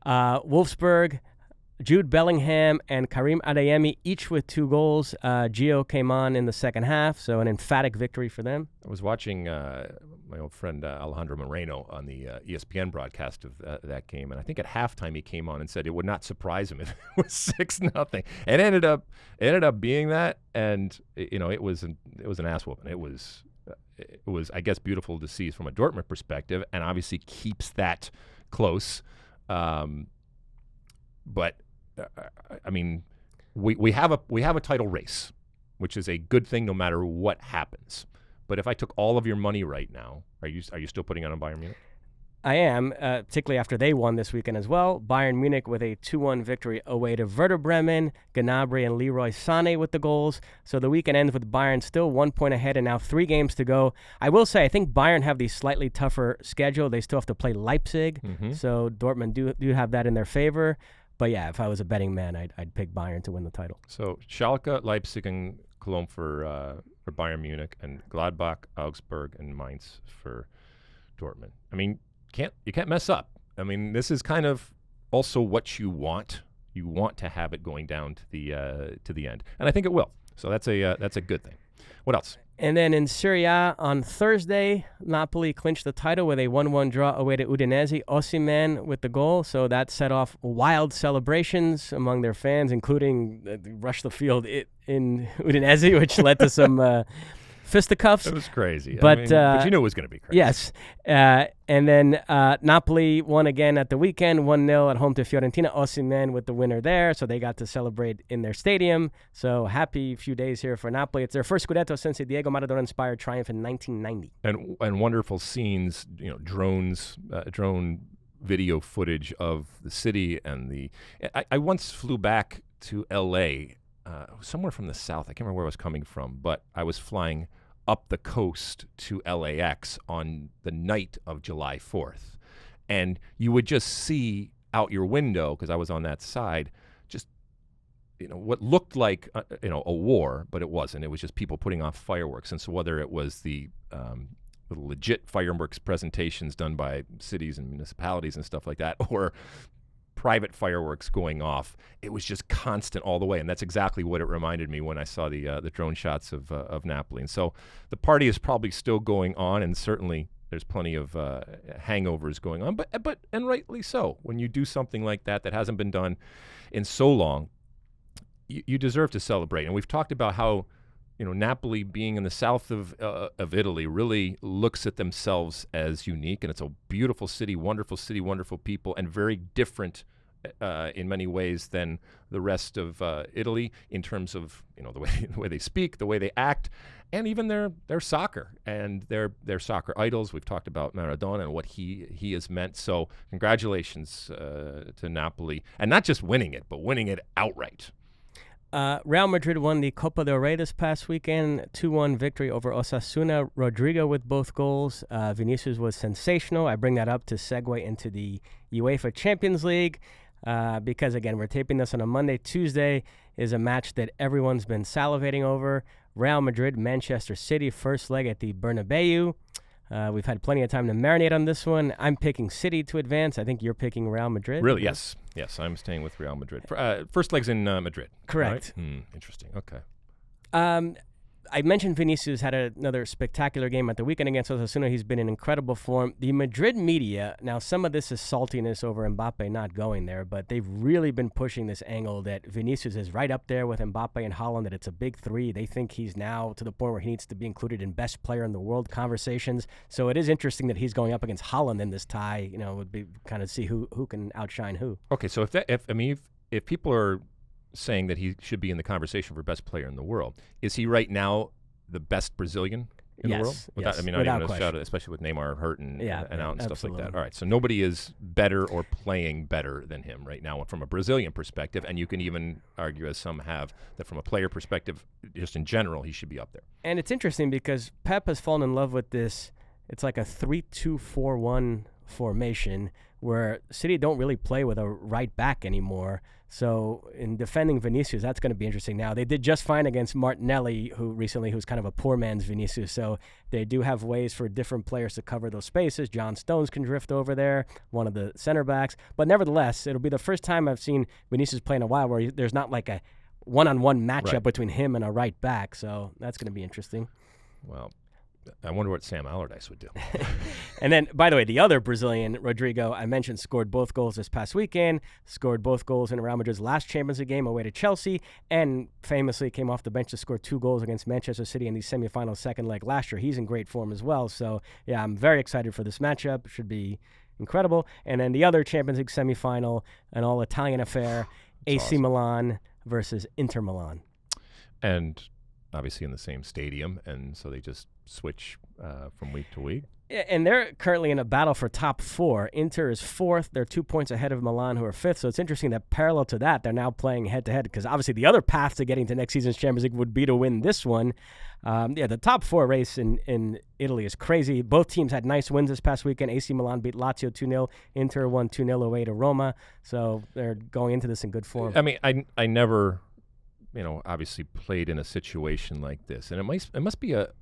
Wolfsburg. Jude Bellingham and Karim Adeyemi each with 2 goals. Gio came on in the second half, so an emphatic victory for them. I was watching my old friend Alejandro Moreno on the ESPN broadcast of that game, and I think at halftime he came on and said it would not surprise him if it was 6-0. It ended up being that, and it was an ass whooping. It was I guess beautiful to see from a Dortmund perspective, and obviously keeps that close. But I mean, we have a title race, which is a good thing no matter what happens. But if I took all of your money right now, are you still putting on Bayern Munich? I am, particularly after they won this weekend as well. Bayern Munich with a 2-1 victory away to Werder Bremen. Gnabry and Leroy Sané with the goals. So the weekend ends with Bayern still 1 point ahead and now 3 games to go. I will say I think Bayern have the slightly tougher schedule. They still have to play Leipzig. Mm-hmm. So Dortmund do have that in their favor. But yeah, if I was a betting man, I'd pick Bayern to win the title. So Schalke, Leipzig, and Cologne for Bayern Munich, and Gladbach, Augsburg, and Mainz for Dortmund. I mean, you can't mess up. I mean, this is kind of also what you want. You want to have it going down to the end, and I think it will. So that's a good thing. What else? And then in Serie A on Thursday, Napoli clinched the title with a 1-1 draw away to Udinese. Osimhen with the goal, so that set off wild celebrations among their fans, including rush the field in Udinese, which led to some fisticuffs. It was crazy. But but you knew it was going to be crazy. Yes. And then Napoli won again at the weekend, 1-0 at home to Fiorentina. Osimhen with the winner there, so they got to celebrate in their stadium. So happy few days here for Napoli. It's their first Scudetto since the Diego Maradona-inspired triumph in 1990. And wonderful scenes, drone video footage of the city and I once flew back to L.A., somewhere from the south. I can't remember where I was coming from, but I was flying up the coast to LAX on the night of July 4th. And you would just see out your window, because I was on that side, just, what looked like, a war, but it wasn't. It was just people putting off fireworks. And so whether it was the legit fireworks presentations done by cities and municipalities and stuff like that, or private fireworks going off, it was just constant all the way, and that's exactly what it reminded me when I saw the drone shots of Napoli. And so the party is probably still going on, and certainly there's plenty of hangovers going on, but and rightly so. When you do something like that hasn't been done in so long, you deserve to celebrate. And we've talked about how Napoli, being in the south of Italy, really looks at themselves as unique, and it's a beautiful city, wonderful people, and very different in many ways than the rest of Italy in terms of the way they speak, the way they act, and even their soccer and their soccer idols. We've talked about Maradona and what he has meant. So congratulations to Napoli, and not just winning it, but winning it outright. Real Madrid won the Copa del Rey this past weekend, 2-1 victory over Osasuna. Rodrigo with both goals. Vinicius was sensational. I bring that up to segue into the UEFA Champions League because, again, we're taping this on a Monday. Tuesday is a match that everyone's been salivating over. Real Madrid, Manchester City, first leg at the Bernabeu. We've had plenty of time to marinate on this one. I'm picking City to advance. I think you're picking Real Madrid. Really? Yes. Yes, I'm staying with Real Madrid. First leg's in Madrid. Correct. Right? Interesting. Okay. I mentioned Vinicius had another spectacular game at the weekend against Osasuna. He's been in incredible form. The Madrid media, now some of this is saltiness over Mbappe not going there, but they've really been pushing this angle that Vinicius is right up there with Mbappe and Haaland, that it's a big three. They think he's now to the point where he needs to be included in best player in the world conversations. So it is interesting that he's going up against Haaland in this tie. Would be kind of see who can outshine who. Okay, so if people are saying that he should be in the conversation for best player in the world, is he right now the best Brazilian in the world? Yes, not even a shout out, especially with Neymar hurt and out and stuff absolutely. like that. All right, so nobody is better or playing better than him right now from a Brazilian perspective, and you can even argue, as some have, that from a player perspective, just in general, he should be up there. And it's interesting because Pep has fallen in love with this. It's like a 3-2-4-1 formation where City don't really play with a right back anymore. So in defending Vinicius, that's going to be interesting. Now, they did just fine against Martinelli, who's kind of a poor man's Vinicius. So they do have ways for different players to cover those spaces. John Stones can drift over there, one of the center backs. But nevertheless, it'll be the first time I've seen Vinicius play in a while where there's not like a one-on-one matchup between him and a right back. So that's going to be interesting. Well, I wonder what Sam Allardyce would do. And then, by the way, the other Brazilian, Rodrigo, I mentioned, scored both goals this past weekend, scored both goals in Real Madrid's last Champions League game away to Chelsea, and famously came off the bench to score 2 goals against Manchester City in the semifinals second leg last year. He's in great form as well. So, yeah, I'm very excited for this matchup. It should be incredible. And then the other Champions League semifinal, an all-Italian affair, AC Milan versus Inter Milan. And obviously in the same stadium, and so they just switch from week to week. And they're currently in a battle for top 4. Inter is 4th. They're 2 points ahead of Milan, who are 5th. So it's interesting that parallel to that, they're now playing head-to-head, because obviously the other path to getting to next season's Champions League would be to win this one. The top 4 race in Italy is crazy. Both teams had nice wins this past weekend. AC Milan beat Lazio 2-0. Inter won 2-0 away to Roma. So they're going into this in good form. I mean, I never, obviously played in a situation like this, and it must be a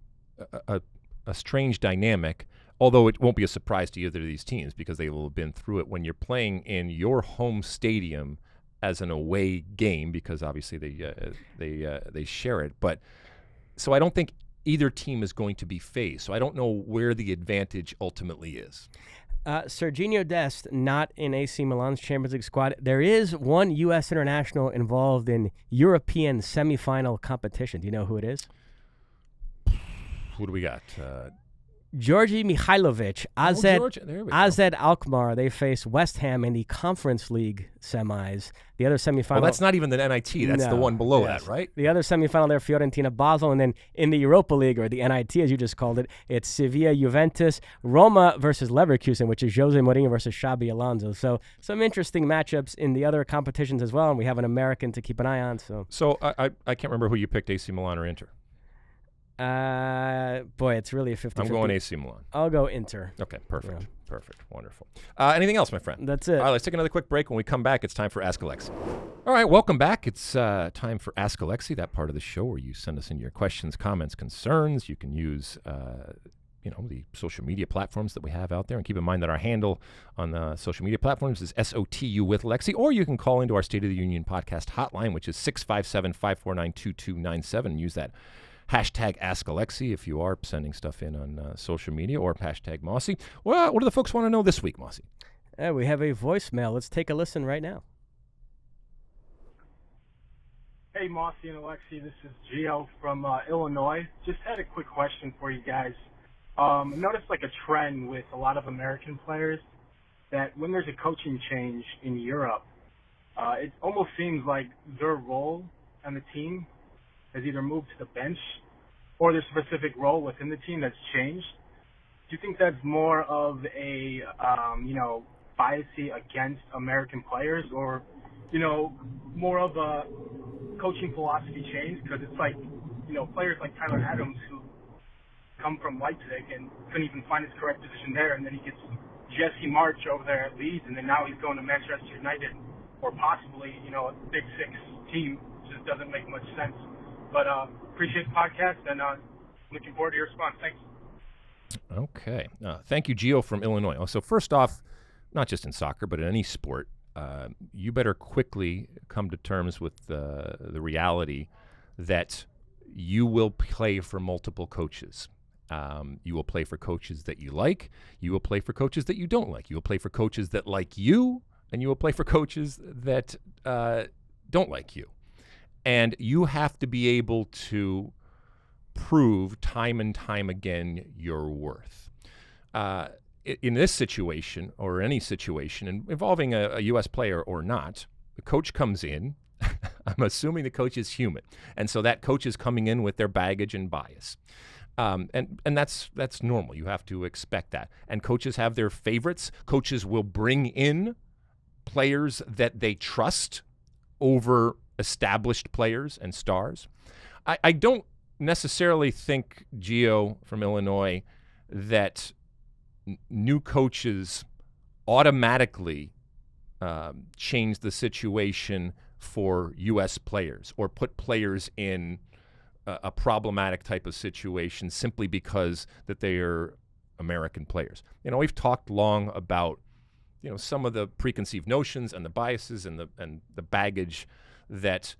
strange dynamic, although it won't be a surprise to either of these teams because they will have been through it when you're playing in your home stadium as an away game, because obviously they share it. But So I don't think either team is going to be phased. So I don't know where the advantage ultimately is. Serginho Dest, not in AC Milan's Champions League squad. There is one U.S. international involved in European semifinal competition. Do you know who it is? Who do we got? Georgi Mihailovic, AZ Alkmaar. They face West Ham in the Conference League semis. The other semifinal. Well, that's not even the NIT. That's the one below that, right? The other semifinal there, Fiorentina Basel. And then in the Europa League, or the NIT as you just called it, it's Sevilla Juventus, Roma versus Leverkusen, which is Jose Mourinho versus Xabi Alonso. So some interesting matchups in the other competitions as well. And we have an American to keep an eye on. So I can't remember who you picked, AC Milan or Inter. Boy, it's really a 50-50. I'm going AC Milan. I'll go Inter. Okay, perfect. Yeah. Perfect. Wonderful. Anything else, my friend? That's it. All right, let's take another quick break. When we come back, it's time for Ask Alexi. All right, welcome back. It's time for Ask Alexi, that part of the show where you send us in your questions, comments, concerns. You can use the social media platforms that we have out there. And keep in mind that our handle on the social media platforms is SOTU with Lexi, or you can call into our State of the Union podcast hotline, which is 657-549-2297, and use that hashtag Ask Alexi if you are sending stuff in on social media, or hashtag Mosse. Well, what do the folks want to know this week, Mosse? We have a voicemail. Let's take a listen right now. Hey, Mosse and Alexi. This is Gio from Illinois. Just had a quick question for you guys. Noticed like a trend with a lot of American players that when there's a coaching change in Europe, it almost seems like their role on the team has either moved to the bench or their specific role within the team that's changed. Do you think that's more of a, biasy against American players, or, more of a coaching philosophy change? Because it's like, players like Tyler Adams who come from Leipzig and couldn't even find his correct position there, and then he gets Jesse March over there at Leeds, and then now he's going to Manchester United, or possibly, a Big Six team. Just doesn't make much sense. But appreciate the podcast, and looking forward to your response. Thanks. Okay. Thank you, Gio from Illinois. So first off, not just in soccer, but in any sport, you better quickly come to terms with the reality that you will play for multiple coaches. You will play for coaches that you like. You will play for coaches that you don't like. You will play for coaches that like you, and you will play for coaches that don't like you. And you have to be able to prove time and time again your worth. In this situation, or any situation involving a U.S. player or not, the coach comes in. I'm assuming the coach is human. And so that coach is coming in with their baggage and bias. And that's normal. You have to expect that. And coaches have their favorites. Coaches will bring in players that they trust over established players and stars. I don't necessarily think, Gio from Illinois, that new coaches automatically change the situation for U.S. players or put players in a problematic type of situation simply because that they are American players. We've talked long about some of the preconceived notions and the biases and the baggage that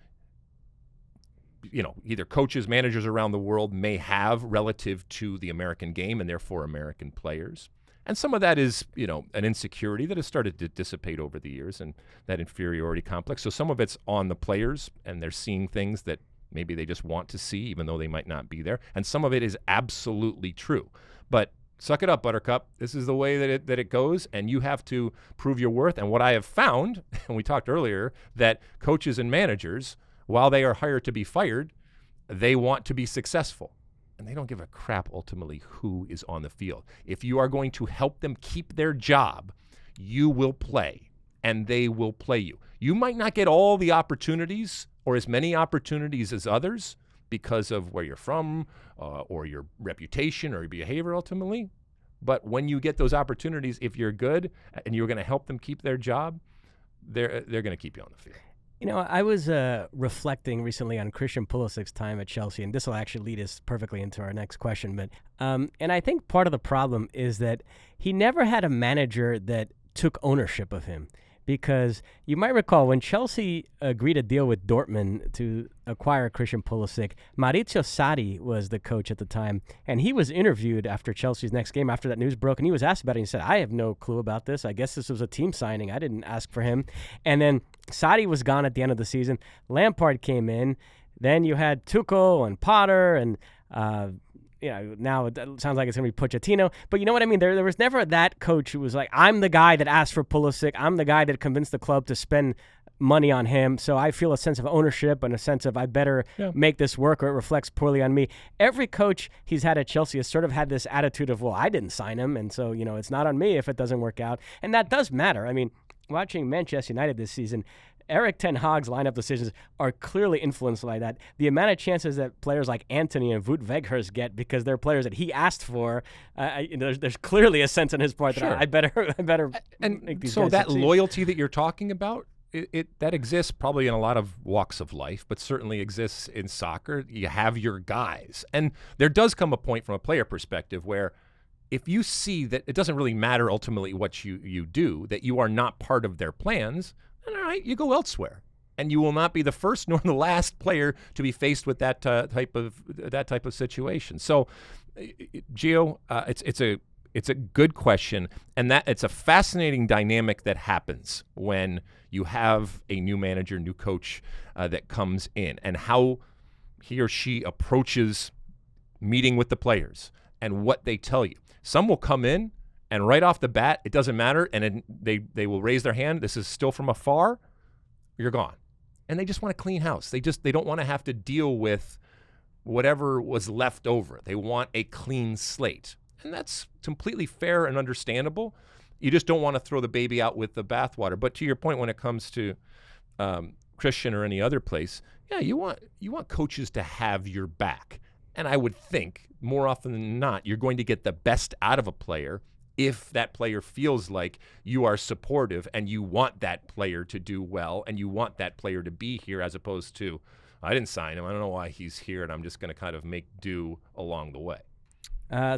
either coaches, managers around the world may have relative to the American game and therefore American players. And some of that is, an insecurity that has started to dissipate over the years, and that inferiority complex. So some of it's on the players, and they're seeing things that maybe they just want to see, even though they might not be there. And some of it is absolutely true. But suck it up, Buttercup. This is the way that it goes, and you have to prove your worth. And what I have found, and we talked earlier, that coaches and managers, while they are hired to be fired, they want to be successful. And they don't give a crap ultimately who is on the field. If you are going to help them keep their job, you will play, and they will play you. You might not get all the opportunities or as many opportunities as others because of where you're from or your reputation or your behavior ultimately. But when you get those opportunities, if you're good and you're going to help them keep their job, they're going to keep you on the field. I was reflecting recently on Christian Pulisic's time at Chelsea, and this will actually lead us perfectly into our next question. But and I think part of the problem is that he never had a manager that took ownership of him, because you might recall when Chelsea agreed a deal with Dortmund to acquire Christian Pulisic, Maurizio Sarri was the coach at the time, and he was interviewed after Chelsea's next game after that news broke, and he was asked about it, and he said, I have no clue about this. I guess this was a team signing. I didn't ask for him. And then Sarri was gone at the end of the season. Lampard came in. Then you had Tuchel and Potter and now it sounds like it's going to be Pochettino. But you know what I mean? There was never that coach who was like, I'm the guy that asked for Pulisic. I'm the guy that convinced the club to spend money on him. So I feel a sense of ownership and a sense of I better make this work or it reflects poorly on me. Every coach he's had at Chelsea has sort of had this attitude of, well, I didn't sign him. And so, it's not on me if it doesn't work out. And that does matter. I mean, watching Manchester United this season, Eric Ten Hag's lineup decisions are clearly influenced by that. The amount of chances that players like Antony and Wout Weghorst get because they're players that he asked for, there's clearly a sense on his part that I better make these so guys that succeed. loyalty that you're talking about, that exists probably in a lot of walks of life, but certainly exists in soccer. You have your guys. And there does come a point from a player perspective where if you see that it doesn't really matter ultimately what you do, that you are not part of their plans, then all right, you go elsewhere. And you will not be the first nor the last player to be faced with that type of situation. So, Gio, it's a good question, and that it's a fascinating dynamic that happens when you have a new manager, new coach that comes in, and how he or she approaches meeting with the players and what they tell you. Some will come in and right off the bat, it doesn't matter, and they will raise their hand. This is still from afar. You're gone. And they just want a clean house. They don't want to have to deal with whatever was left over. They want a clean slate. And that's completely fair and understandable. You just don't want to throw the baby out with the bathwater. But to your point, when it comes to Christian or any other place, you want coaches to have your back. And I would think more often than not, you're going to get the best out of a player if that player feels like you are supportive and you want that player to do well and you want that player to be here, as opposed to, I didn't sign him, I don't know why he's here, and I'm just going to kind of make do along the way.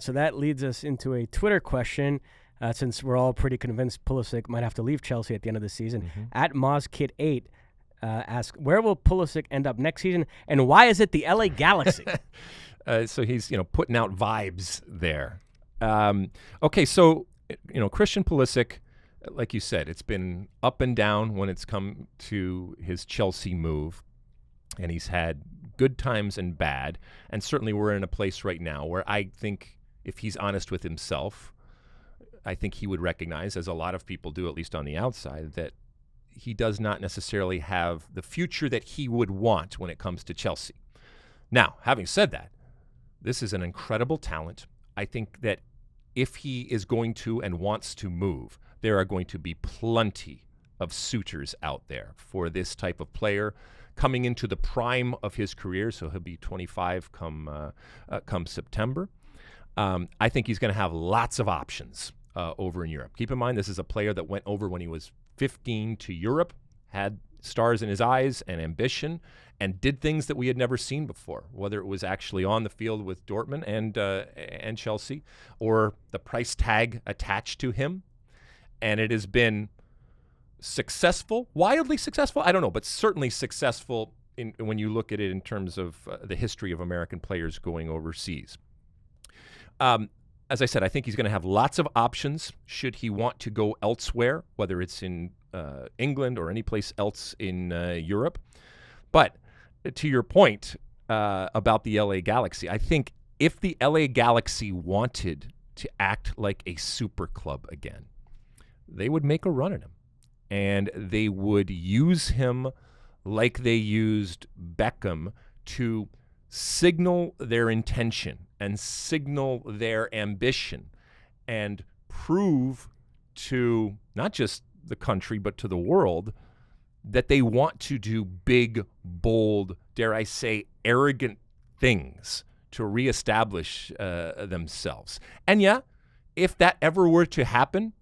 So that leads us into a Twitter question, since we're all pretty convinced Pulisic might have to leave Chelsea at the end of the season. At MozKid8 asks, where will Pulisic end up next season, and why is it the LA Galaxy? So he's putting out vibes there. Okay, so Christian Pulisic, like you said, it's been up and down when it's come to his Chelsea move, and he's had good times and bad, and certainly we're in a place right now where I think if he's honest with himself, I think he would recognize, as a lot of people do, at least on the outside, that he does not necessarily have the future that he would want when it comes to Chelsea. Now, having said that, this is an incredible talent. I think that if he is going to and wants to move, there are going to be plenty of suitors out there for this type of player coming into the prime of his career. So he'll be 25 come September. I think he's going to have lots of options over in Europe. Keep in mind, this is a player that went over when he was 15 to Europe, had stars in his eyes and ambition, and did things that we had never seen before, whether it was actually on the field with Dortmund and Chelsea, or the price tag attached to him. And it has been successful, wildly successful, I don't know, but certainly successful when you look at it in terms of the history of American players going overseas. As I said, I think he's going to have lots of options should he want to go elsewhere, whether it's in England or any place else in Europe. But to your point about the LA Galaxy, I think if the LA Galaxy wanted to act like a super club again, they would make a run at him. And they would use him like they used Beckham to signal their intention and signal their ambition and prove to not just the country but to the world that they want to do big, bold, dare I say, arrogant things to reestablish themselves. And if that ever were to happen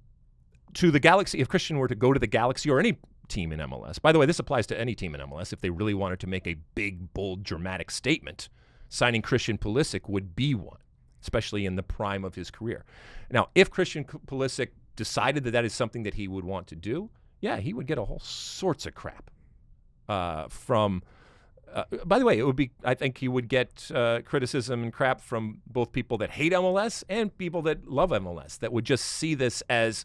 to the Galaxy, if Christian were to go to the Galaxy or any team in MLS, by the way, this applies to any team in MLS, if they really wanted to make a big, bold, dramatic statement, signing Christian Pulisic would be one, especially in the prime of his career. Now, if Christian Pulisic decided that is something that he would want to do, yeah, he would get all sorts of crap from. By the way, it would be. I think he would get criticism and crap from both people that hate MLS and people that love MLS, that would just see this as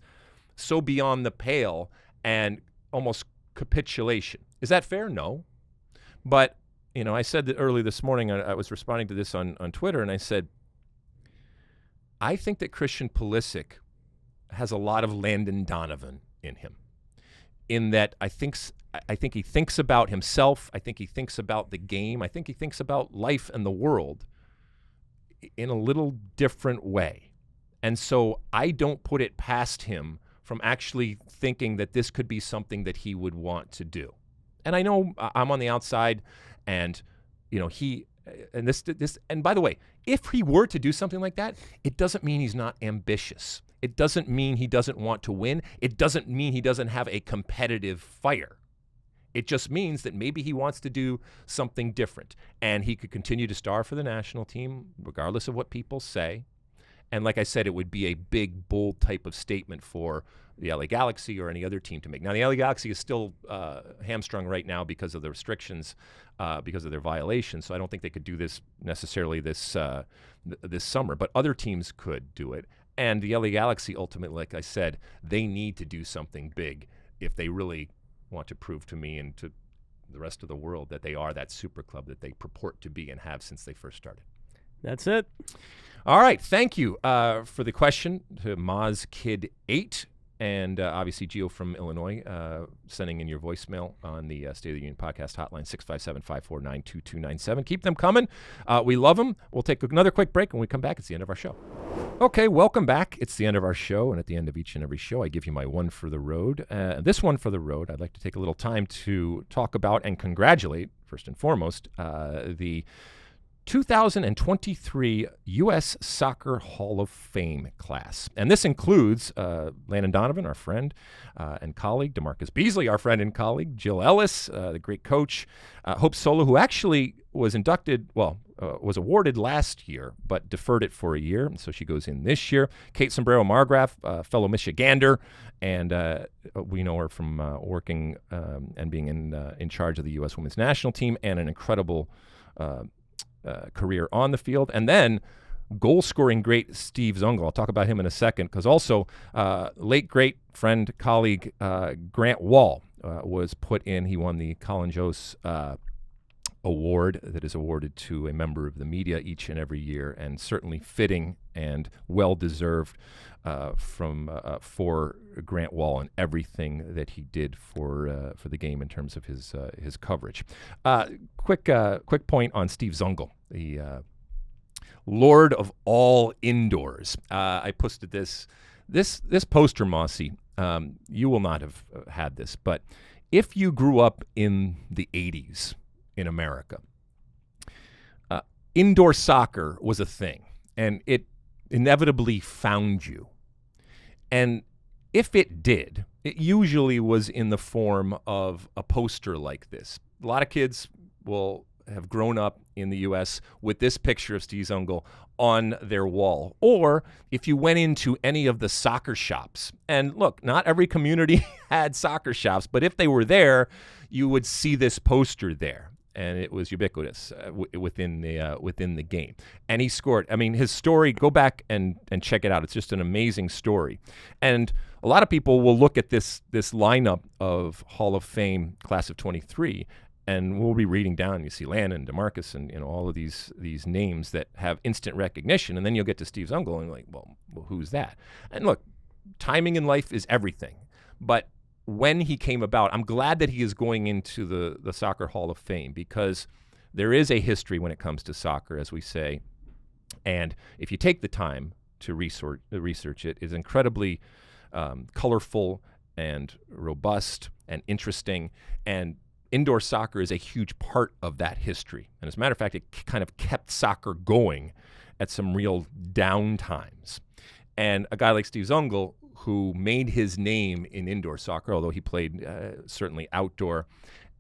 so beyond the pale and almost capitulation. Is that fair? No. But, I said that early this morning, I was responding to this on Twitter, and I said, I think that Christian Pulisic has a lot of Landon Donovan in him, in that I think he thinks about himself. I think he thinks about the game. I think he thinks about life and the world in a little different way. And so I don't put it past him from actually thinking that this could be something that he would want to do. And I know I'm on the outside, and and by the way, if he were to do something like that, it doesn't mean he's not ambitious. It doesn't mean he doesn't want to win. It doesn't mean he doesn't have a competitive fire. It just means that maybe he wants to do something different, and he could continue to star for the national team regardless of what people say. And like I said, it would be a big, bold type of statement for the LA Galaxy or any other team to make. Now, the LA Galaxy is still hamstrung right now because of the restrictions, because of their violations. So I don't think they could do this necessarily this summer. But other teams could do it. And the LA Galaxy, ultimately, like I said, they need to do something big if they really want to prove to me and to the rest of the world that they are that super club that they purport to be and have since they first started. That's it. All right. Thank you for the question to Moz Kid 8. And obviously, Gio from Illinois, sending in your voicemail on the State of the Union podcast hotline, 657-549-2297. Keep them coming. We love them. We'll take another quick break. When we come back, it's the end of our show. Okay, welcome back. It's the end of our show. And at the end of each and every show, I give you my one for the road. This one for the road, I'd like to take a little time to talk about and congratulate, first and foremost, the 2023 U.S. Soccer Hall of Fame class. And this includes Landon Donovan, our friend and colleague, DeMarcus Beasley, our friend and colleague, Jill Ellis, the great coach, Hope Solo, who actually was was awarded last year, but deferred it for a year, and so she goes in this year. Kate Sombrero-Margraf, fellow Michigander, and we know her from working and being in charge of the U.S. Women's National Team, and an incredible career on the field. And then goal-scoring great Steve Zungel. I'll talk about him in a second, because also late great friend, colleague Grant Wall was put in. He won the Colin Jost award that is awarded to a member of the media each and every year, and certainly fitting and well-deserved for Grant Wall and everything that he did for the game in terms of his coverage. Quick point on Steve Zungel, the Lord of all indoors. I posted this poster, Mosse. You will not have had this, but if you grew up in the 80s in America, indoor soccer was a thing, and it inevitably found you. And if it did, it usually was in the form of a poster like this. A lot of kids will have grown up in the U.S. with this picture of Steve Zungel on their wall. Or if you went into any of the soccer shops, and look, not every community had soccer shops, but if they were there, you would see this poster there. And it was ubiquitous within the game. And he scored. I mean, his story, go back and check it out. It's just an amazing story. And a lot of people will look at this lineup of Hall of Fame class of 23, and we'll be reading down. You see Landon, DeMarcus, and all of these names that have instant recognition. And then you'll get to Steve Zungel, and you're like, well, who's that? And look, timing in life is everything. But when he came about, I'm glad that he is going into the Soccer Hall of Fame, because there is a history when it comes to soccer, as we say. And if you take the time to research it, it's incredibly colorful and robust and interesting. And indoor soccer is a huge part of that history. And as a matter of fact, it kind of kept soccer going at some real down times. And a guy like Steve Zungel, who made his name in indoor soccer, although he played certainly outdoor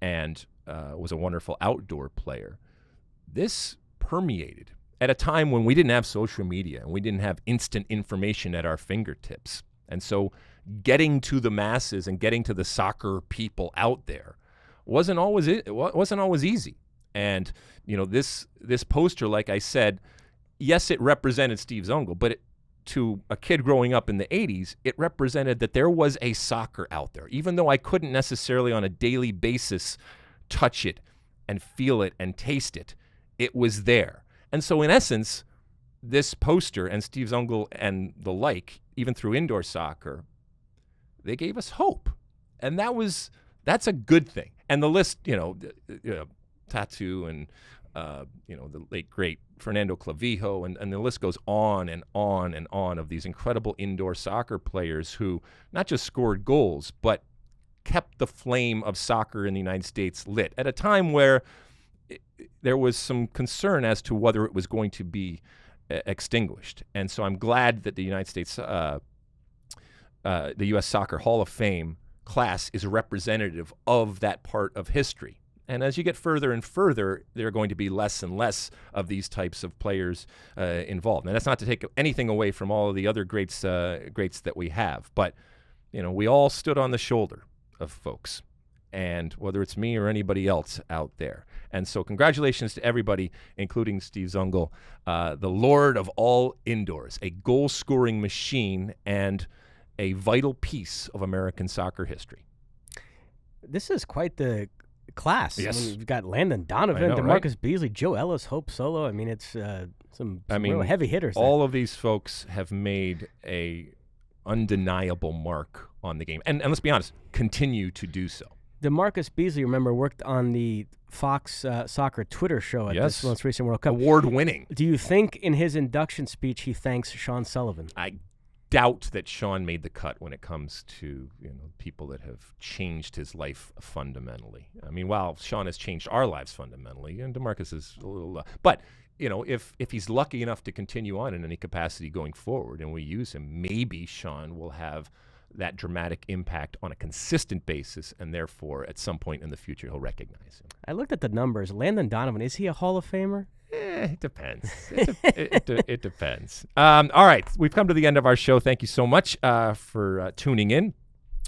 and was a wonderful outdoor player, this permeated at a time when we didn't have social media and we didn't have instant information at our fingertips. And so getting to the masses and getting to the soccer people out there wasn't always easy. And this poster, like I said, yes, it represented Steve Zungel, but to a kid growing up in the 80s, it represented that there was a soccer out there, even though I couldn't necessarily on a daily basis touch it and feel it and taste it. It was there. And so in essence, this poster and Steve Zungel and the like, even through indoor soccer, they gave us hope. And that's a good thing. And the list, Tattoo and the late great Fernando Clavijo, and the list goes on and on and on of these incredible indoor soccer players who not just scored goals, but kept the flame of soccer in the United States lit at a time where there was some concern as to whether it was going to be extinguished. And so I'm glad that the United States, the U.S. Soccer Hall of Fame class is representative of that part of history. And as you get further and further, there are going to be less and less of these types of players involved. And that's not to take anything away from all of the other greats that we have. But, we all stood on the shoulder of folks, and whether it's me or anybody else out there. And so congratulations to everybody, including Steve Zungel, the Lord of all indoors, a goal-scoring machine and a vital piece of American soccer history. This is quite the class. Yes. I mean, you've got Landon Donovan, I know, DeMarcus right? Beasley, Joe Ellis, Hope Solo. I mean, it's some real heavy hitters. All of these folks have made a undeniable mark on the game. And let's be honest, continue to do so. DeMarcus Beasley, remember, worked on the Fox Soccer Twitter show at this most recent World Cup. Award-winning. Do you think in his induction speech he thanks Sean Sullivan? I doubt that Sean made the cut when it comes to people that have changed his life fundamentally. I mean, while Sean has changed our lives fundamentally, and DeMarcus is a little, but if he's lucky enough to continue on in any capacity going forward, and we use him, maybe Sean will have that dramatic impact on a consistent basis, and therefore at some point in the future he'll recognize him. I looked at the numbers. Landon Donovan, is he a Hall of Famer? It depends. It depends. All right, we've come to the end of our show. Thank you so much for tuning in,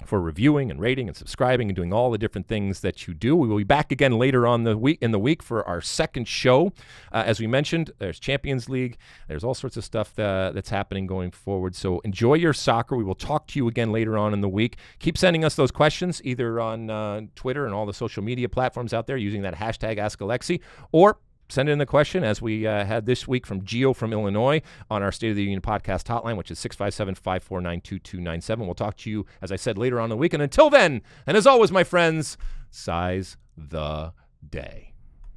for reviewing and rating and subscribing and doing all the different things that you do. We will be back again later on in the week for our second show. As we mentioned, there's Champions League. There's all sorts of stuff that's happening going forward. So enjoy your soccer. We will talk to you again later on in the week. Keep sending us those questions either on Twitter and all the social media platforms out there using that hashtag AskAlexi, or send in the question, as we had this week from Gio from Illinois on our State of the Union podcast hotline, which is 657-549-2297. We'll talk to you, as I said, later on in the week. And until then, and as always, my friends, size the day.